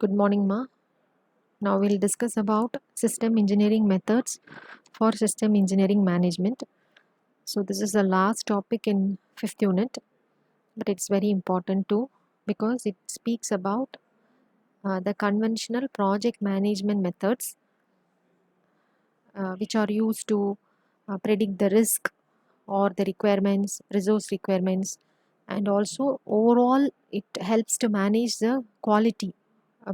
Good morning, Ma. Now we'll discuss about system engineering methods for system engineering management. So this is the last topic in fifth unit, but it's very important too because it speaks about the conventional project management methods which are used to predict the risk or the requirements, resource requirements, and also overall it helps to manage the quality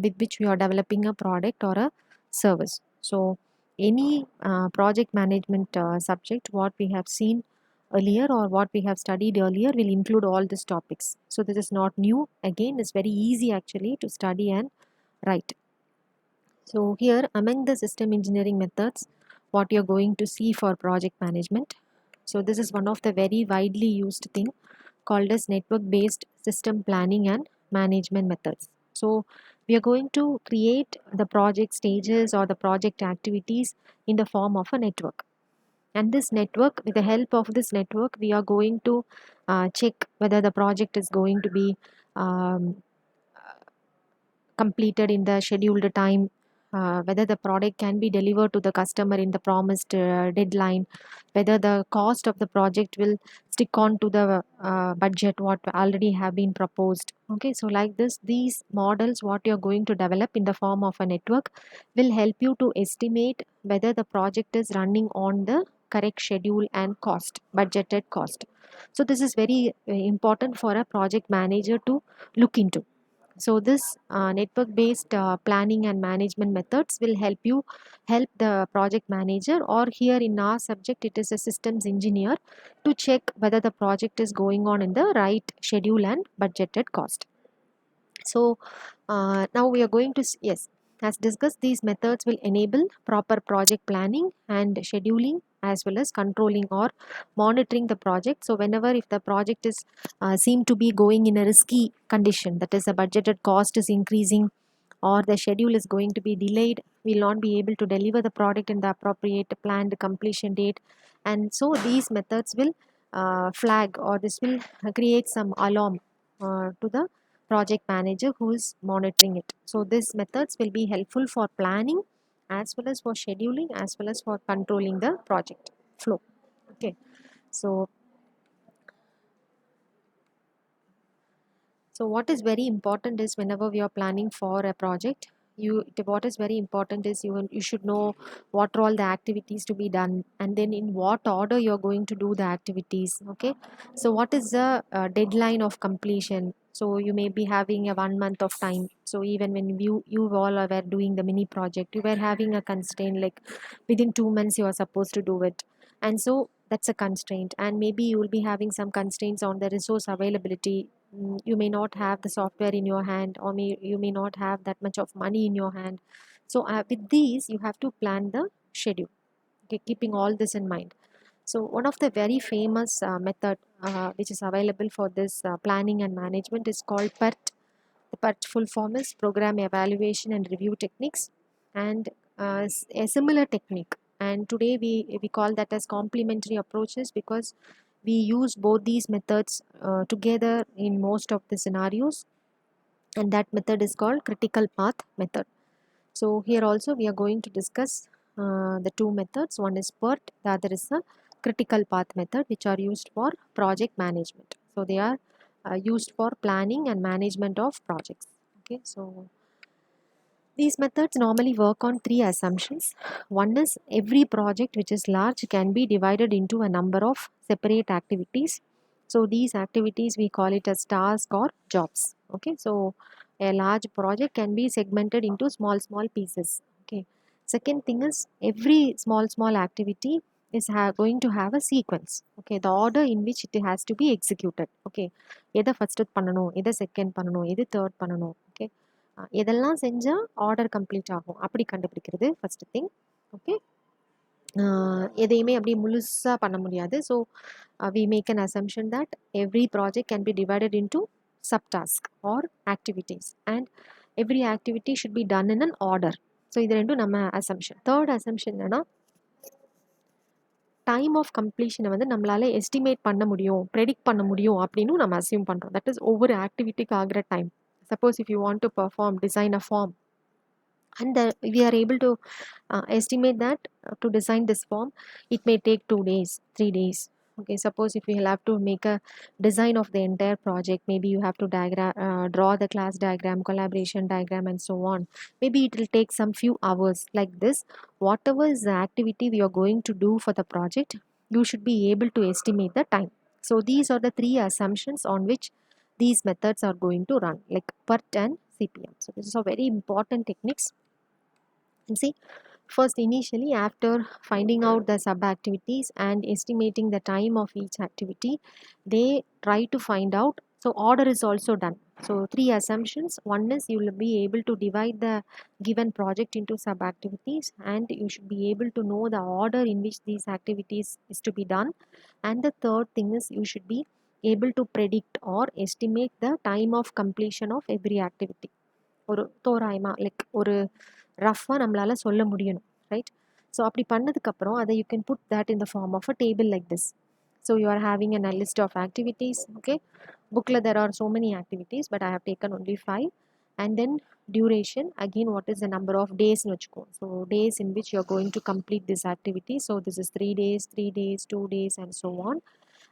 with which we are developing a product or a service. So any project management subject what we have seen earlier or what we have studied earlier will include all these topics. So this is not new. Again, it's very easy actually to study and write. So here among the system engineering methods, what you're going to see for project management. So this is one of the very widely used thing called as network based system planning and management methods. So we are going to create the project stages or the project activities in the form of a network. And this network, with the help of this network, we are going to check whether the project is going to be um, completed in the scheduled time, whether the product can be delivered to the customer in the promised deadline, whether the cost of the project will stick on to the budget what already have been proposed. Okay, so like this, these models what you're going to develop in the form of a network will help you to estimate whether the project is running on the correct schedule and cost, budgeted cost. So this is very important for a project manager to look into. So this network based planning and management methods will help the project manager, or here in our subject it is a systems engineer, to check whether the project is going on in the right schedule and budgeted cost. So now we are going to yes, as discussed, these methods will enable proper project planning and scheduling as well as controlling or monitoring the project. So whenever if the project is seem to be going in a risky condition, that is the budgeted cost is increasing or the schedule is going to be delayed, we will not be able to deliver the product in the appropriate planned completion date. And so these methods will flag, or this will create some alarm to the project manager who is monitoring it. So these methods will be helpful for planning as well as for scheduling as well as for controlling the project flow. Okay, so what is very important is whenever we are planning for a project, what is very important is you should know what are all the activities to be done, and then in what order you are going to do the activities. Okay, so what is the deadline of completion? So you may be having a 1 month of time. So even when you all were doing the mini project, you were having a constraint like within 2 months you are supposed to do it, and so that's a constraint. And maybe you will be having some constraints on the resource availability. You may not have the software in your hand, or you may not have that much of money in your hand. So with these you have to plan the schedule. Okay, keeping all this in mind. So one of the very famous method which is available for this planning and management is called PERT. The PERT full form is Program Evaluation and Review Techniques, and a similar technique. And today we call that as complementary approaches, because we use both these methods together in most of the scenarios, and that method is called critical path method. So here also we are going to discuss the two methods. One is PERT, the other is the critical path method, which are used for project management. So they are used for planning and management of projects. Okay, so these methods normally work on three assumptions. One is every project which is large can be divided into a number of separate activities. So these activities we call it as tasks or jobs. Okay, so a large project can be segmented into small pieces. Okay. Second thing is every small activity is going to have a sequence. Okay, the order in which it has to be executed. Okay, எதை first பண்ணணும், எதை second பண்ணணும், எது third பண்ணணும். Okay, எதெல்லாம் செஞ்சால் order complete ஆகும் அப்படி கண்டுபிடிக்கிறது ஃபர்ஸ்ட் திங். ஓகே, எதையுமே அப்படி முழுசாக பண்ண முடியாது. So we make an assumption that every project can be divided into subtask or activities, and every activity should be done in an order. So இது ரெண்டும் நம்ம அசம்ஷன். தேர்ட் அசம்ஷன் என்னன்னா, time of கம்ப்ளீஷனை வந்து நம்மளால எஸ்டிமேட் பண்ண முடியும், predict பண்ண முடியும் அப்படின்னு நம்ம அசியூம் பண்ணுறோம். தட் இஸ் ஒவ்வொரு ஆக்டிவிட்டிக்கு ஆகிற time. Suppose if you want to design a form, and we are able to estimate that to design this form it may take 2 days, 3 days. Okay, suppose if you will have to make a design of the entire project, maybe you have to draw the class diagram, collaboration diagram, and so on. Maybe it will take some few hours. Like this, whatever is the activity we are going to do for the project, you should be able to estimate the time. So these are the three assumptions on which these methods are going to run, like PERT and CPM. So this is a very important techniques. And see, first initially after finding out the sub activities and estimating the time of each activity, they try to find out. So order is also done. So three assumptions. One is you will be able to divide the given project into sub activities, and you should be able to know the order in which these activities is to be done. And the third thing is you should be able to predict or estimate the time of completion of every activity. ஒரு தோராயமா like ஒரு ரஃபாக நம்மளால சொல்ல முடியணும், right? So அப்படி பண்ணதுக்கப்புறம் அதை you can put that in the form of a table like this. So you are having a list of activities. Okay, booklet there are so many activities, but I have taken only 5. And then duration, again what is the number of days in which go, so days in which you are going to complete this activity. So this is 3 days, 3 days, 2 days, and so on.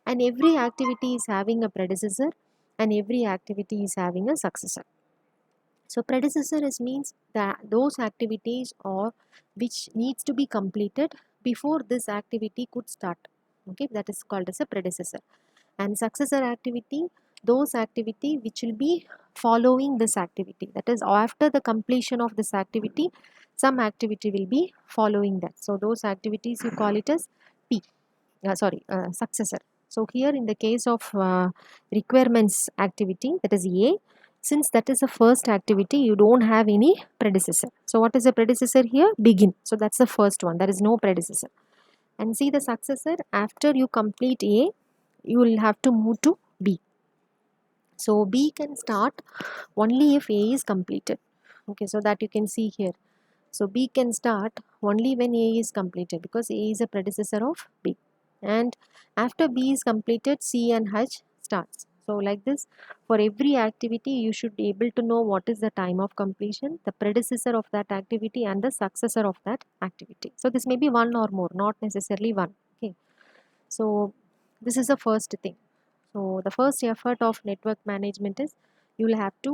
And every activity is having a predecessor, and every activity is having a successor. So predecessor is means that those activities or which needs to be completed before this activity could start. Okay, that is called as a predecessor. And successor activity, those activity which will be following this activity. That is, after the completion of this activity, some activity will be following that. So those activities you call it as P. Successor. So here in the case of requirements activity, that is A, since that is the first activity, you don't have any predecessor. So what is the predecessor here? Begin. So that's the first one. There is no predecessor. And see the successor, after you complete A, you will have to move to B. So B can start only if A is completed. Okay, so that you can see here. So B can start only when A is completed, because A is a predecessor of B. And after B is completed, C and H starts. So like this, for every activity, you should be able to know what is the time of completion, the predecessor of that activity, and the successor of that activity. So this may be one or more, not necessarily one. Okay. So this is the first thing. So the first effort of network management is you will have to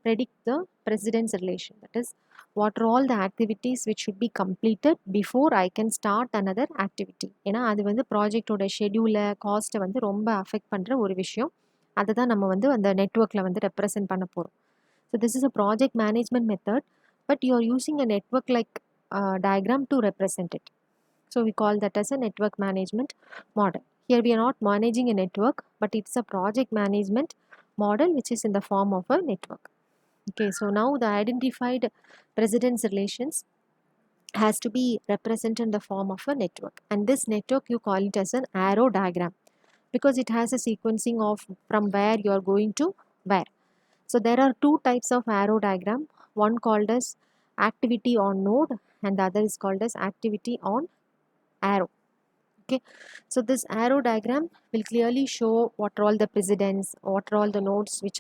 predict the precedence relation. That is, what are all the activities which should be completed before I can start another activity. ஏன்னா அது வந்து ப்ராஜெக்டோட ஷெடியூலை காஸ்ட்டை வந்து ரொம்ப affect பண்ணுற ஒரு விஷயம். அதை தான் நம்ம வந்து அந்த நெட்ஒர்க்கில் வந்து ரெப்ரசென்ட் பண்ண போகிறோம். So this is a project management method, but you are using a network like diagram to represent it. So we call that as a network management model. Here we are not managing a network, but it's a project management model which is in the form of a network. Okay, so now the identified precedence relations has to be represented in the form of a network, and this network you call it as an arrow diagram, because it has a sequencing of from where you are going to where. So there are two types of arrow diagram, one called as activity on node and the other is called as activity on arrow. Okay, so this arrow diagram will clearly show what are all the precedents, what are all the nodes which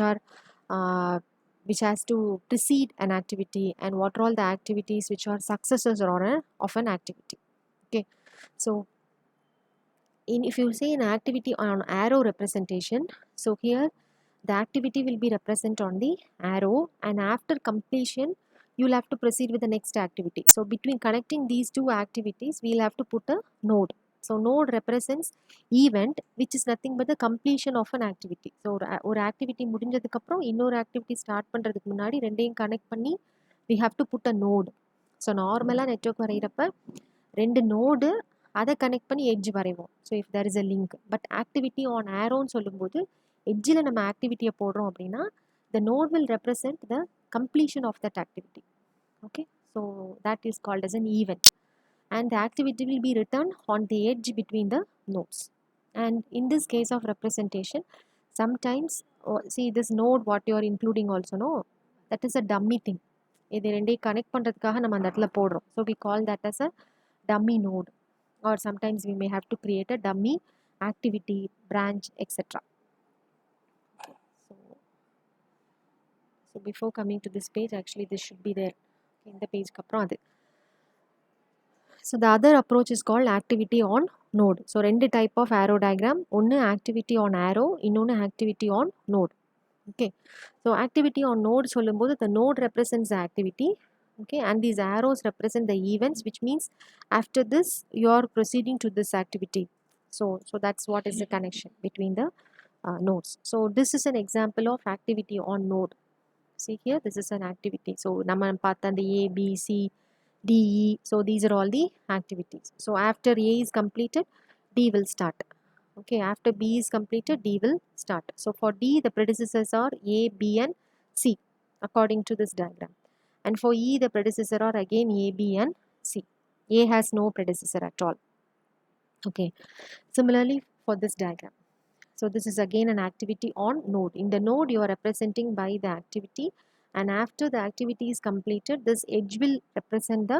has to precede an activity, and what are all the activities which are successors of an activity. Okay, so if you say an activity on arrow representation, so here the activity will be represented on the arrow, and after completion you will have to proceed with the next activity. So between connecting these two activities we will have to put a node. So node represents event which is nothing but the completion of an activity. So ஒரு activity முடிஞ்சதுக்கு அப்புறம் இன்னொரு activity start பண்றதுக்கு முன்னாடி ரெண்டையும் connect பண்ணி we have to put a node. So நார்மலாக network வரைகிறப்ப ரெண்டு நோடு அதை கனெக்ட் பண்ணி எட்ஜ் வரைவோம். So if there is a link. But activity on ஆரோன்னு சொல்லும்போது எட்ஜில் நம்ம ஆக்டிவிட்டியை போடுறோம் அப்படின்னா the node will represent the completion of that activity. Okay, so that is called as an event, and the activity will be written on the edge between the nodes. And in this case of representation, sometimes see this node what you are including also, no, that is a dummy thing. இது ரெண்டையும் connect பண்ணுறதுக்காக நம்ம அந்த இடத்துல போடுறோம். So we call that as a dummy node, or sometimes we may have to create a dummy activity branch, etc. So So before coming to this page, actually this should be there in the page kapra adu. So the other approach is called activity on node. So ரெண்டு type of arrow diagram, ஒன்று activity on arrow, இன்னொன்று activity on node. Okay, so activity on node சொல்லும்போது the node represents the activity, okay, and these arrows represent the events, which means after this you are proceeding to this activity. So that's what is the connection between the nodes. So this is an example of activity on node. See here, this is an activity. So நம்ம பார்த்த அந்த A, B, C, D, E. So these are all the activities. So after A is completed, D will start. Okay, after B is completed, D will start. So for D, the predecessors are A, B and C according to this diagram. And for E, the predecessor are again A, B and C. A has no predecessor at all. Okay, similarly for this diagram. So this is again an activity on node. In the node, you are representing by the activity, and after the activity is completed, this edge will represent the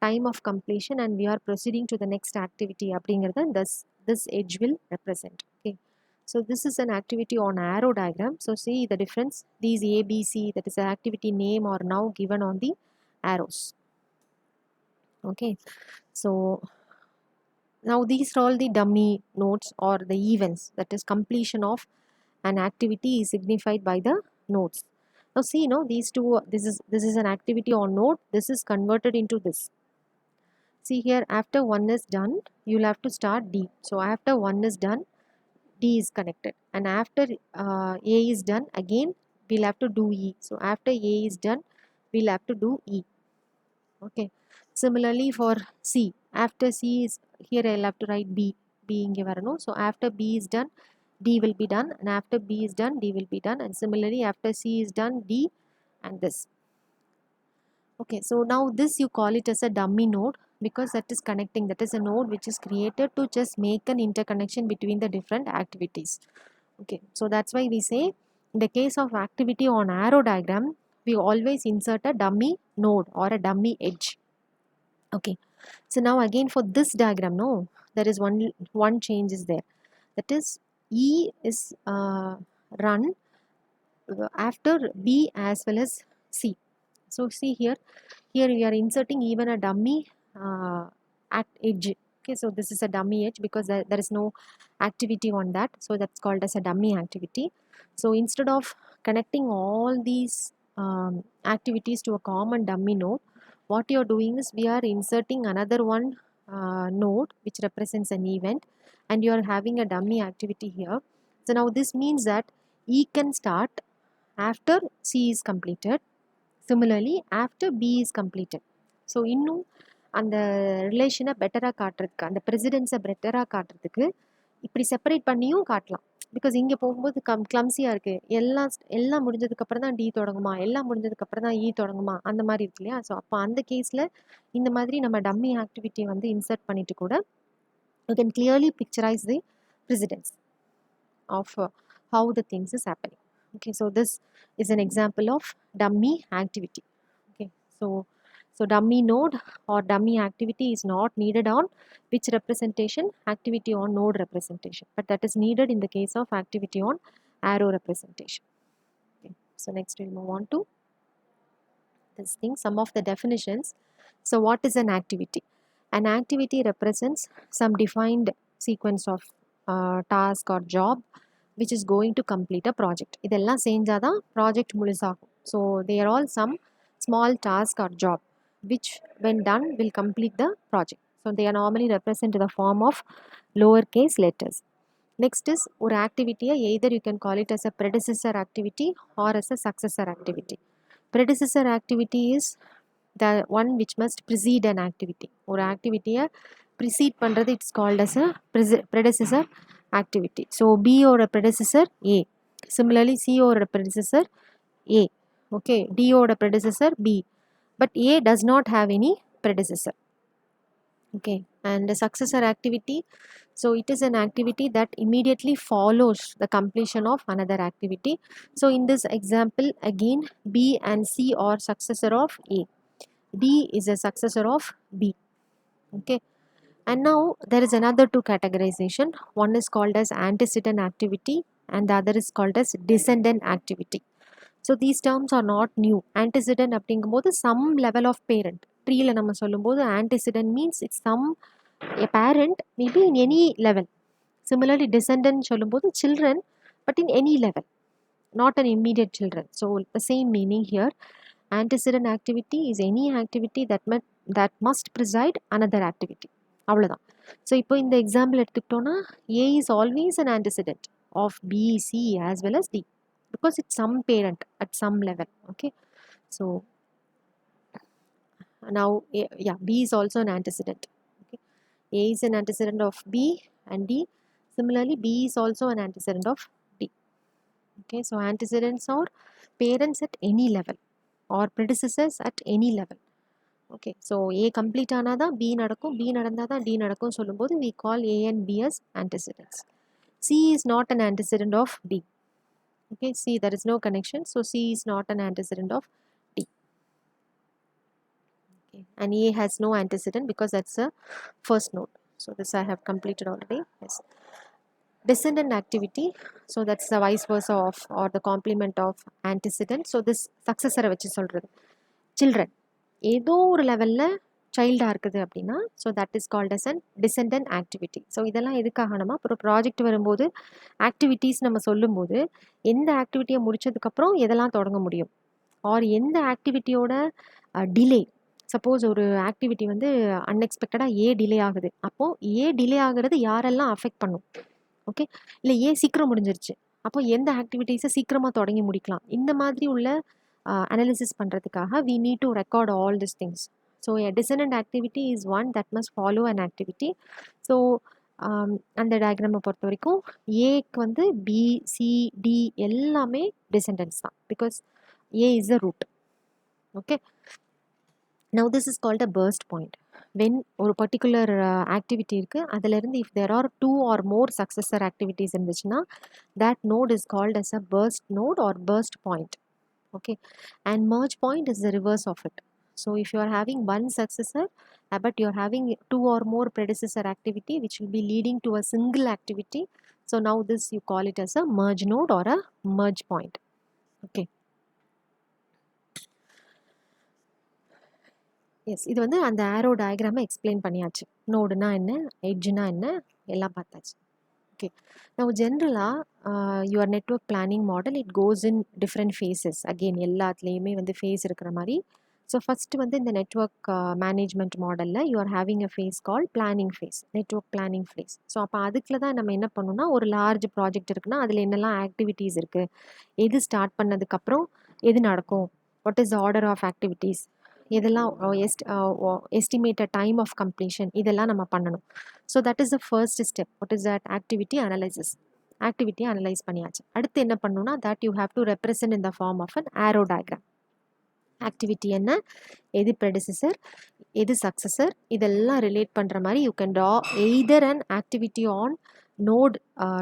time of completion, and we are proceeding to the next activity. This edge will represent. Okay. So this is an activity on arrow diagram. So see the difference. These A, B, C, that is the activity name, are now given on the arrows. Okay. So now these are all the dummy nodes or the events, that is completion of an activity is signified by the nodes. Now see, these two, this is an activity on node, this is converted into this. See here, after one is done, you'll have to start D. So after one is done, D is connected, and after A is done, again we'll have to do E. So after A is done, we'll have to do E. Okay, similarly for C, after C is here, I'll have to write B. inge varano. So after B is done, D will be done, and after B is done, D will be done, and similarly after C is done, D and this. Okay, so now this you call it as a dummy node because that is connecting, that is a node which is created to just make an interconnection between the different activities. Okay, so that's why we say in the case of activity on arrow diagram, we always insert a dummy node or a dummy edge. Okay, so now again for this diagram, there is one change is there, that is E is run after B as well as C. So see here we are inserting even a dummy edge. Okay, so this is a dummy edge because there is no activity on that, so that's called as a dummy activity. So instead of connecting all these activities to a common dummy node, what you are doing is we are inserting another one node which represents an event, and you are having a dummy activity here. So now this means that E can start after C is completed. Similarly, after B is completed. So இன்னும் அந்த ரிலேஷனை பெட்டராக காட்டுறதுக்கு, அந்த ப்ரெசிடென்ஸை பெட்டராக காட்டுறதுக்கு இப்படி separate பண்ணியும் காட்டலாம். பிகாஸ் இங்கே போகும்போது கிளம்ஸியாக இருக்குது, எல்லாம் முடிஞ்சதுக்கப்புறம் தான் டி தொடங்குமா, எல்லாம் முடிஞ்சதுக்கப்புறம் தான் இ தொடங்குமா, அந்த மாதிரி இருக்கு இல்லையா. ஸோ அப்போ அந்த கேஸில் இந்த மாதிரி நம்ம டம்மி ஆக்டிவிட்டியை வந்து இன்சர்ட் பண்ணிட்டு கூட you can clearly picturise the precedence of how the things is happening. Okay, so this is an example of dummy activity. Okay, so dummy node or dummy activity is not needed on which representation? Activity on node representation, but that is needed in the case of activity on arrow representation. Okay, so next we'll move on to this thing, some of the definitions. So what is an activity? An activity represents some defined sequence of task or job which is going to complete a project. இதெல்லாம் செஞ்சாதான் project முழுசாகும். So they are all some small task or job which when done will complete the project. So they are normally represented in the form of lowercase letters. Next is ஒரு activity, either you can call it as a predecessor activity or as a successor activity. Predecessor activity is the one which must precede an activity. ஒரு activity-யை precede பண்ணுறது, it's called as a predecessor activity. So B or a predecessor A. Similarly C or a predecessor A. Okay, D or a predecessor B. But A does not have any predecessor. Okay, and the successor activity, so it is an activity that immediately follows the completion of another activity. So in this example again, B and C are successor of A. D is a successor of B. Okay, and now there is another two categorization. One is called as antecedent activity and the other is called as descendant activity. So these terms are not new. Antecedent அப்படிங்கும்போது some level of parent. ட்ரீல நம்ம சொல்லும்போது antecedent means it's some a parent maybe in any level. Similarly descendant சொல்லும்போது children but in any level, not an immediate children. So the same meaning here. Antecedent activity is any activity that must preside another activity. அவ்வளோதான். So இப்போ இந்த example எடுத்துக்கிட்டோன்னா A is always an antecedent of B, C as well as D because it's some parent at some level. Okay, so now yeah, B is also an antecedent. Okay, A is an antecedent of B and D. Similarly, B is also an antecedent of D. Okay, so antecedents are parents at any level or predecessors at any level. Okay, so A complete ஆனாதா B நடக்கும், B நடந்தாதா D நடக்கும் சொல்லும்போது we call A and B as antecedents. C is not an antecedent of D. Okay, C, there is no connection, so C is not an antecedent of D. Okay, and A has no antecedent because that's a first node. So this I have completed already. Yes. Descendant activity, so that's the vice versa of or the complement of antecedent. So this successor வச்சு சொல்றது children ஏதோ ஒரு லெவலில் சைல்டாக இருக்குது அப்படின்னா so that is called as an descendant activity. So இதெல்லாம் எதுக்காகணுமா அப்புறம் ப்ராஜெக்ட் வரும்போது ஆக்டிவிட்டீஸ் நம்ம சொல்லும்போது எந்த ஆக்டிவிட்டியை முடிச்சதுக்கப்புறம் எதெல்லாம் தொடங்க முடியும் ஆர் எந்த ஆக்டிவிட்டியோட டிலே. சப்போஸ் ஒரு ஆக்டிவிட்டி வந்து அன்எக்ஸ்பெக்டடாக டிலே ஆகுது, அப்போது டிலே ஆகுறது யாரெல்லாம் அஃபெக்ட் பண்ணும். ஓகே, இல்லை சீக்கிரம் முடிஞ்சிருச்சு, அப்போ எந்த ஆக்டிவிட்டீஸை சீக்கிரமாக தொடங்கி முடிக்கலாம். இந்த மாதிரி உள்ள அனாலிசிஸ் பண்ணுறதுக்காக we need to record all these things. So a descendant activity is one that must follow an activity. So அந்த டயக்ராமை பொறுத்த வரைக்கும் ஏக்கு வந்து பி, சி, டி எல்லாமே டிசெண்டன்ஸ் தான் because A is a root. Okay, now this is called a burst point. when ஒரு particular activity இருக்குது, அதிலிருந்து if there are 2 or more successor activities இருந்துச்சுன்னா that node is called as a burst node or burst point. Okay, and merge point is the reverse of it. So if you are having one successor but you are having 2 or more predecessor activity which will be leading to a single activity, so now this you call it as a merge node or a merge point. Okay, yes, இது வந்து அந்த ஆரோ டயக்ராமை explain பண்ணியாச்சு. நோடுனா என்ன, எட்ஜுனா என்ன, எல்லாம் பார்த்தாச்சு. Okay, நம்ம ஜென்ரலாக your network planning model it goes in different phases. Again எல்லாத்துலேயுமே வந்து ஃபேஸ் இருக்கிற மாதிரி. ஸோ ஃபஸ்ட்டு வந்து இந்த நெட்ஒர்க் மேனேஜ்மெண்ட் மாடலில் you are having a phase call planning phase, network planning phase. So அப்போ அதுக்குள்ள தான் நம்ம என்ன பண்ணணும்னா ஒரு லார்ஜ் ப்ராஜெக்ட் இருக்குன்னா அதில் என்னெல்லாம் ஆக்டிவிட்டீஸ் இருக்குது, எது ஸ்டார்ட் பண்ணதுக்கப்புறம் எது நடக்கும், what is the order of activities, இதெல்லாம் எஸ்டிமேட்டட் டைம் ஆஃப் கம்ப்ளீஷன், இதெல்லாம் நம்ம பண்ணணும். So that is the first step. What is that activity analysis. Activity analyse பண்ணியாச்சு. அடுத்து என்ன பண்ணணும்னா that you have to represent in the form of an arrow diagram. Activity என்ன, எது ப்ரெடிசஸர், எது சக்சஸர், இதெல்லாம் ரிலேட் பண்ணுற மாதிரி you can draw either an activity on node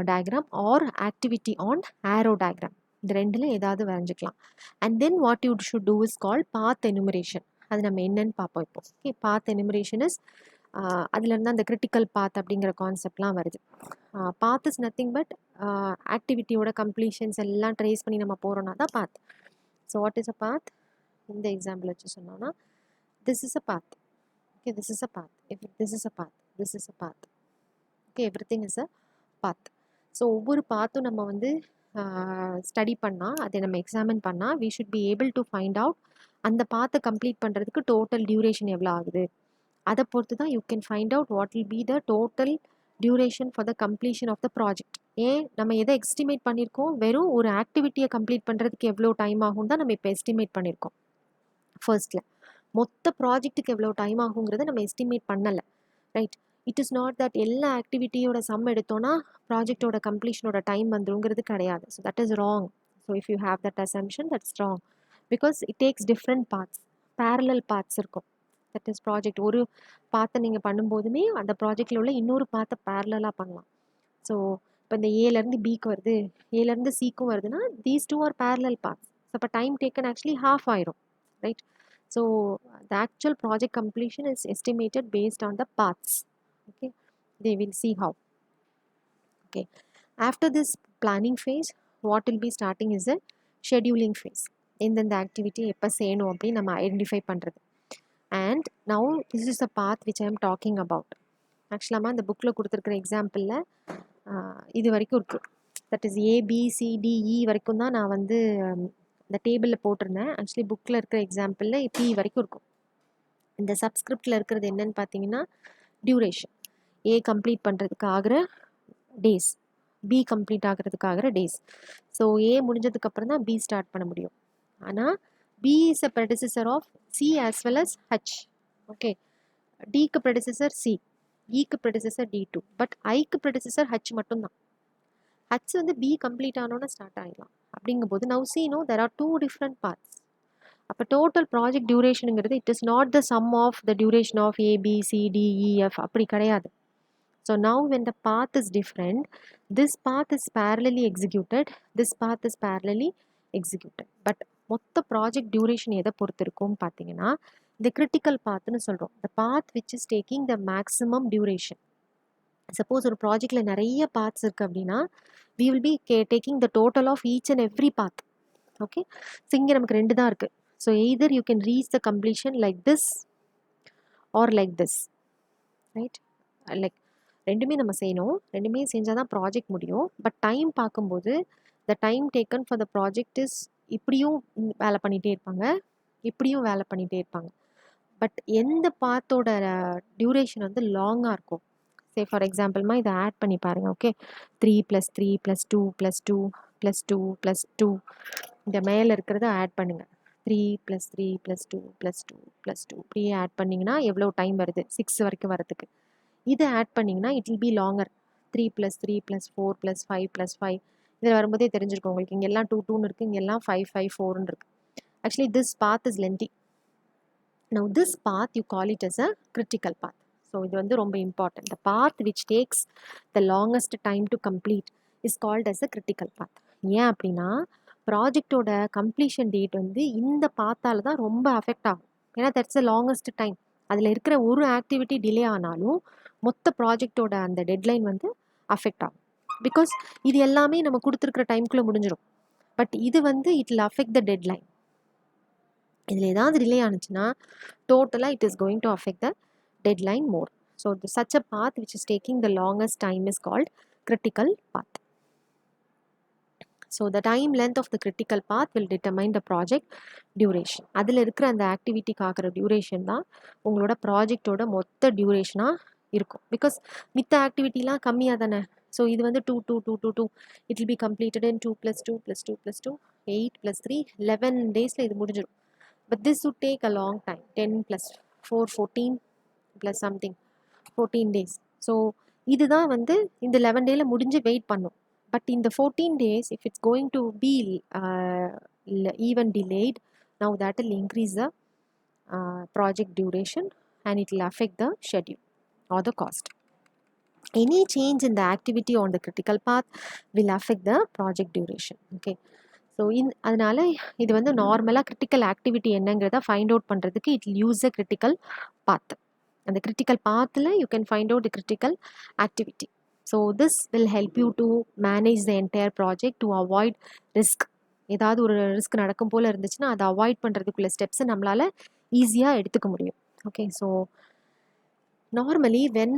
diagram or activity on arrow diagram. இந்த ரெண்டில் ஏதாவது வரைஞ்சிக்கலாம். And then what you should do is call path enumeration. அது நம்ம என்னன்னு பார்ப்போம் இப்போ. ஓகே, பாத் எனுமரேஷன் இஸ் அதுலேருந்து அந்த கிரிட்டிக்கல் பாத் அப்படிங்கிற கான்செப்ட்லாம் வருது. பாத் இஸ் நத்திங் பட் ஆக்டிவிட்டியோட கம்ப்ளீஷன்ஸ் எல்லாம் ட்ரேஸ் பண்ணி நம்ம போகிறோன்னா தான் path. So what is a path? இந்த எக்ஸாம்பிள் வச்சு சொன்னோன்னா this is a path. Okay, this is a path. If this is a path, this is a path. Okay, everything is a path. So ஒவ்வொரு பாத்தும் நம்ம வந்து study பண்ணால், அதை நம்ம examine பண்ணால் we should be able to find out அந்த பாத்தை complete பண்ணுறதுக்கு டோட்டல் டியூரேஷன் எவ்வளோ ஆகுது. அதை பொறுத்து தான் you can find out what will be the total duration for the completion of the project. ஏன் நம்ம எதை எஸ்டிமேட் பண்ணியிருக்கோம், வெறும் ஒரு ஆக்டிவிட்டியை கம்ப்ளீட் பண்ணுறதுக்கு எவ்வளோ டைம் ஆகும் தான் நம்ம இப்போ எஸ்டிமேட் பண்ணியிருக்கோம். ஃபர்ஸ்ட்டில் மொத்த ப்ராஜெக்ட்டுக்கு எவ்வளோ டைம் ஆகுங்கிறத நம்ம எஸ்டிமேட் பண்ணலை, right? It is not that எல்லா ஆக்டிவிட்டியோட சம் எடுத்தோன்னா ப்ராஜெக்டோட கம்ப்ளீஷனோட டைம் வந்துருங்கிறது கிடையாது. So that is wrong. So if you have that assumption that's wrong because it takes different parts, parallel parts இருக்கும். தட் இஸ் ப்ராஜெக்ட் ஒரு பார்த்தை நீங்கள் பண்ணும்போதுமே அந்த ப்ராஜெக்டில் உள்ள இன்னொரு பார்த்தை பேரலாக பண்ணலாம். ஸோ இப்போ இந்த ஏலேருந்து பிக்கு வருது, ஏலேருந்து சிக்கும் வருதுன்னா these two are parallel parts. So அப்போ டைம் டேக்கன் ஆக்சுவலி ஹாஃப் ஆயிரும், right? So the actual project completion is estimated based on the paths. Okay, they will see how. Okay, after this planning phase what will be starting is a scheduling phase. எந்தெந்த activity எப்போ செய்யணும் அப்படின்னு நம்ம identify பண்ணுறது. And now this is a path which I am talking about. ஆக்சுவலாக அந்த புக்கில் கொடுத்துருக்குற எக்ஸாம்பிளில் இது வரைக்கும் இருக்குது. தட் இஸ் ஏபிசிடிஇ வரைக்கும் தான் நான் வந்து இந்த டேபிளில் போட்டிருந்தேன். ஆக்சுவலி புக்கில் இருக்கிற எக்ஸாம்பிளில் பி வரைக்கும் இருக்கும். இந்த சப்ஸ்கிரிப்டில் இருக்கிறது என்னன்னு பார்த்தீங்கன்னா டியூரேஷன். ஏ கம்ப்ளீட் பண்ணுறதுக்கு ஆகிற டேஸ், பி கம்ப்ளீட் ஆகிறதுக்கு ஆகிற டேஸ். ஸோ ஏ முடிஞ்சதுக்கப்புறம் தான் பி ஸ்டார்ட் பண்ண முடியும். ஆனால் B is a predecessor of C as well as H. Okay, டிக்கு ப்ரெடிசஸர் சி, இக்கு ப்ரெடிசஸர் டி2, பட் ஐக்கு ப்ரெடிசஸர் ஹச் மட்டும்தான். ஹச் வந்து பி கம்ப்ளீட் ஆனோன்னு ஸ்டார்ட் ஆகிடலாம். அப்படிங்கும்போது now C no there are 2 different parts. அப்போ டோட்டல் ப்ராஜெக்ட் டியூரேஷனுங்கிறது it is not the sum of the duration of A B C D E F, அப்படி கிடையாது. So now when the path is different, this path is parallelly executed, this path is parallelly executed. பட் மொத்த project duration எதை பொறுத்து இருக்கும்னு பார்த்தீங்கன்னா இந்த கிரிட்டிக்கல் பாத்னு சொல்கிறோம். The path which is taking the maximum duration. Suppose ஒரு ப்ராஜெக்டில் நிறைய பார்ட்ஸ் இருக்குது அப்படின்னா we will be taking the total of each and every path. Okay, so இங்கே நமக்கு 2 தான் இருக்குது. So either you can reach the completion like this or like this, right? Like ரெண்டுமே நம்ம செய்யணும், ரெண்டுமே செஞ்சால் தான் ப்ராஜெக்ட் முடியும். பட் டைம் பார்க்கும்போது the time taken for the project is இப்படியும் வேலை பண்ணிகிட்டே இருப்பாங்க, இப்படியும் வேலை பண்ணிகிட்டே இருப்பாங்க. பட் எந்த பாத்தோட டியூரேஷன் வந்து லாங்காக இருக்கும். சே ஃபார் எக்ஸாம்பிள்மா இதை ஆட் பண்ணி பாருங்கள். ஓகே, 3 + 3 + 2 + 2 + 2 + 2, இந்த மேலே இருக்கிறத ஆட் பண்ணுங்கள். 3 + 3 + 2 + 2 + 2 இப்படியே ஆட் பண்ணிங்கன்னா எவ்வளோ டைம் வருது? 6 வரைக்கும் வரதுக்கு. இதை ஆட் பண்ணிங்கன்னா இட் வில் பி லாங்கர். 3 + 3 + 4 + 5 + 5 இதில் வரும்போதே தெரிஞ்சிருக்கும் உங்களுக்கு. இங்கெல்லாம் 2 2ன்னு இருக்குது, இங்கெல்லாம் 5 5 4ன்னு இருக்குது. Actually this path is lengthy. Now this path you call it as a critical path. So இது வந்து ரொம்ப important. The path which takes the longest time to complete is called as a critical path. ஏன் அப்படின்னா ப்ராஜெக்டோட completion date வந்து இந்த பாத்தால தான் ரொம்ப affect ஆகும். ஏன்னா தட்ஸ் த லாங்கஸ்ட் டைம். அதில் இருக்கிற ஒரு ஆக்டிவிட்டி டிலே ஆனாலும் மொத்த ப்ராஜெக்டோட அந்த டெட்லைன் வந்து அஃபெக்ட் ஆகும். பிகாஸ் இது எல்லாமே நம்ம கொடுத்துருக்குற டைம்குள்ளே முடிஞ்சிடும். பட் இது வந்து it will affect the deadline. இதில் ஏதாவது டிலே ஆனிச்சுன்னா டோட்டலாக it is going to affect the deadline more. So such a path which is taking the longest time is called critical path. So the time length of the critical path will determine the project duration. அதில் இருக்கிற அந்த ஆக்டிவிட்டிக்கு ஆகிற duration தான் உங்களோட ப்ராஜெக்டோட மொத்த டியூரேஷனாக இருக்கும். Because மித்த ஆக்டிவிட்டிலாம் கம்மியாக தானே. ஸோ இது வந்து 2 2 2 2 2 இட் வில் பி கம்ப்ளீட்டட் இன் 2 + 2 + 2 + 2 8 + 3 11 டேஸில் இது முடிஞ்சிடும். But this would take a long time. 10 + 4 14 + something 14 days. So இதுதான் வந்து இந்த 11 டேல முடிஞ்சு வெயிட் பண்ணும். But in the 14 days, if it's going to be even delayed, now that will increase the project duration and it will affect the schedule or the cost. Any change in the activity on the critical path will affect the project duration. Okay. So அதனால் இது வந்து நார்மலாக critical activity என்னங்கிறத find out பண்ணுறதுக்கு it use a critical path. அந்த critical பாத்தில் you can find out the critical activity. So this will help you to manage the entire project to avoid risk. ஏதாவது ஒரு ரிஸ்க் நடக்கும் போல் இருந்துச்சுன்னா அதை avoid பண்ணுறதுக்குள்ள ஸ்டெப்ஸை நம்மளால் ஈஸியாக எடுத்துக்க முடியும். Okay, so normally when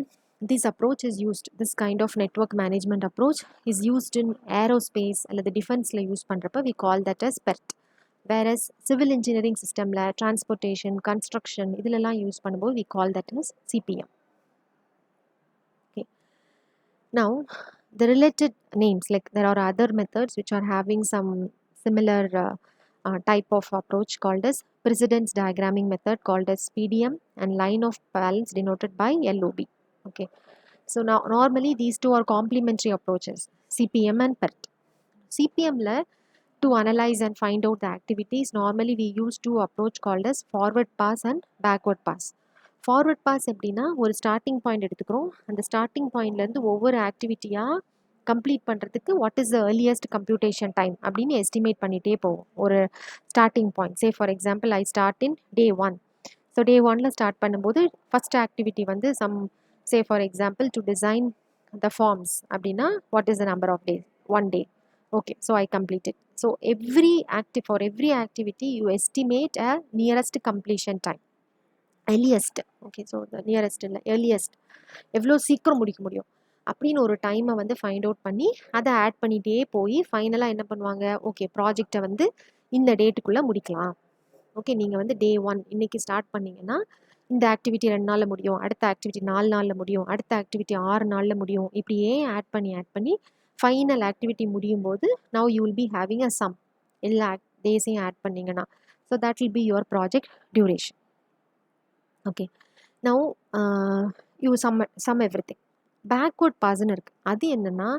this approach is used, this kind of network management approach is used in aerospace அல்லது டிஃபென்ஸில் யூஸ் பண்ணுறப்ப we call that as PERT. whereas civil engineering systemல transportation, construction இதிலெல்லாம் யூஸ் பண்ணும்போது we call that as CPM. Okay. Now the related names, like there are other methods which are having some similar type of approach called as precedence diagramming method called as PDM and line of balance denoted by LOB. Okay, so now normally these two are complementary approaches, CPM and PERT. CPM la to analyze and find out the activities, normally we use two approach called as forward pass and backward pass. Forward pass எப்படின்னா ஒரு starting point எடுத்துக்கிறோம், அந்த starting பாயிண்ட்லேருந்து ஒவ்வொரு ஆக்டிவிட்டியாக complete பண்ணுறதுக்கு what is the earliest computation time அப்படின்னு estimate பண்ணிகிட்டே போவோம். ஒரு starting point say for example I start in day 1. So day 1ல் ஸ்டார்ட் பண்ணும்போது ஃபஸ்ட் ஆக்டிவிட்டி வந்து some say for example to design the forms அப்படின்னா what is the number of days? 1 day. Okay, so I completed. So for every activity you estimate a nearest completion time, earliest. Okay, so nearest இல்லை, earliest எவ்வளோ சீக்கிரம் முடிக்க முடியும் அப்படின்னு ஒரு டைமை வந்து ஃபைண்ட் அவுட் பண்ணி அதை ஆட் பண்ணிகிட்டே போய் ஃபைனலாக என்ன பண்ணுவாங்க, ஓகே ப்ராஜெக்டை வந்து இந்த டேட்டுக்குள்ளே முடிக்கலாம். ஓகே, நீங்கள் வந்து டே 1 இன்னைக்கு ஸ்டார்ட் பண்ணீங்கன்னா இந்த ஆக்டிவிட்டி 2 நாளில் முடியும், அடுத்த ஆக்டிவிட்டி 4 நாளில் முடியும், அடுத்த ஆக்டிவிட்டி 6 நாளில் முடியும். இப்படியே ஆட் பண்ணி ஃபைனல் ஆக்டிவிட்டி முடியும் போது now you will be having a sum, எல்லா டேஸையும் ஆட் பண்ணிங்கன்னா. So that will be your project duration. Okay, now you sum everything. Backward பாஸ்ன்னு இருக்குது. அது என்னென்னா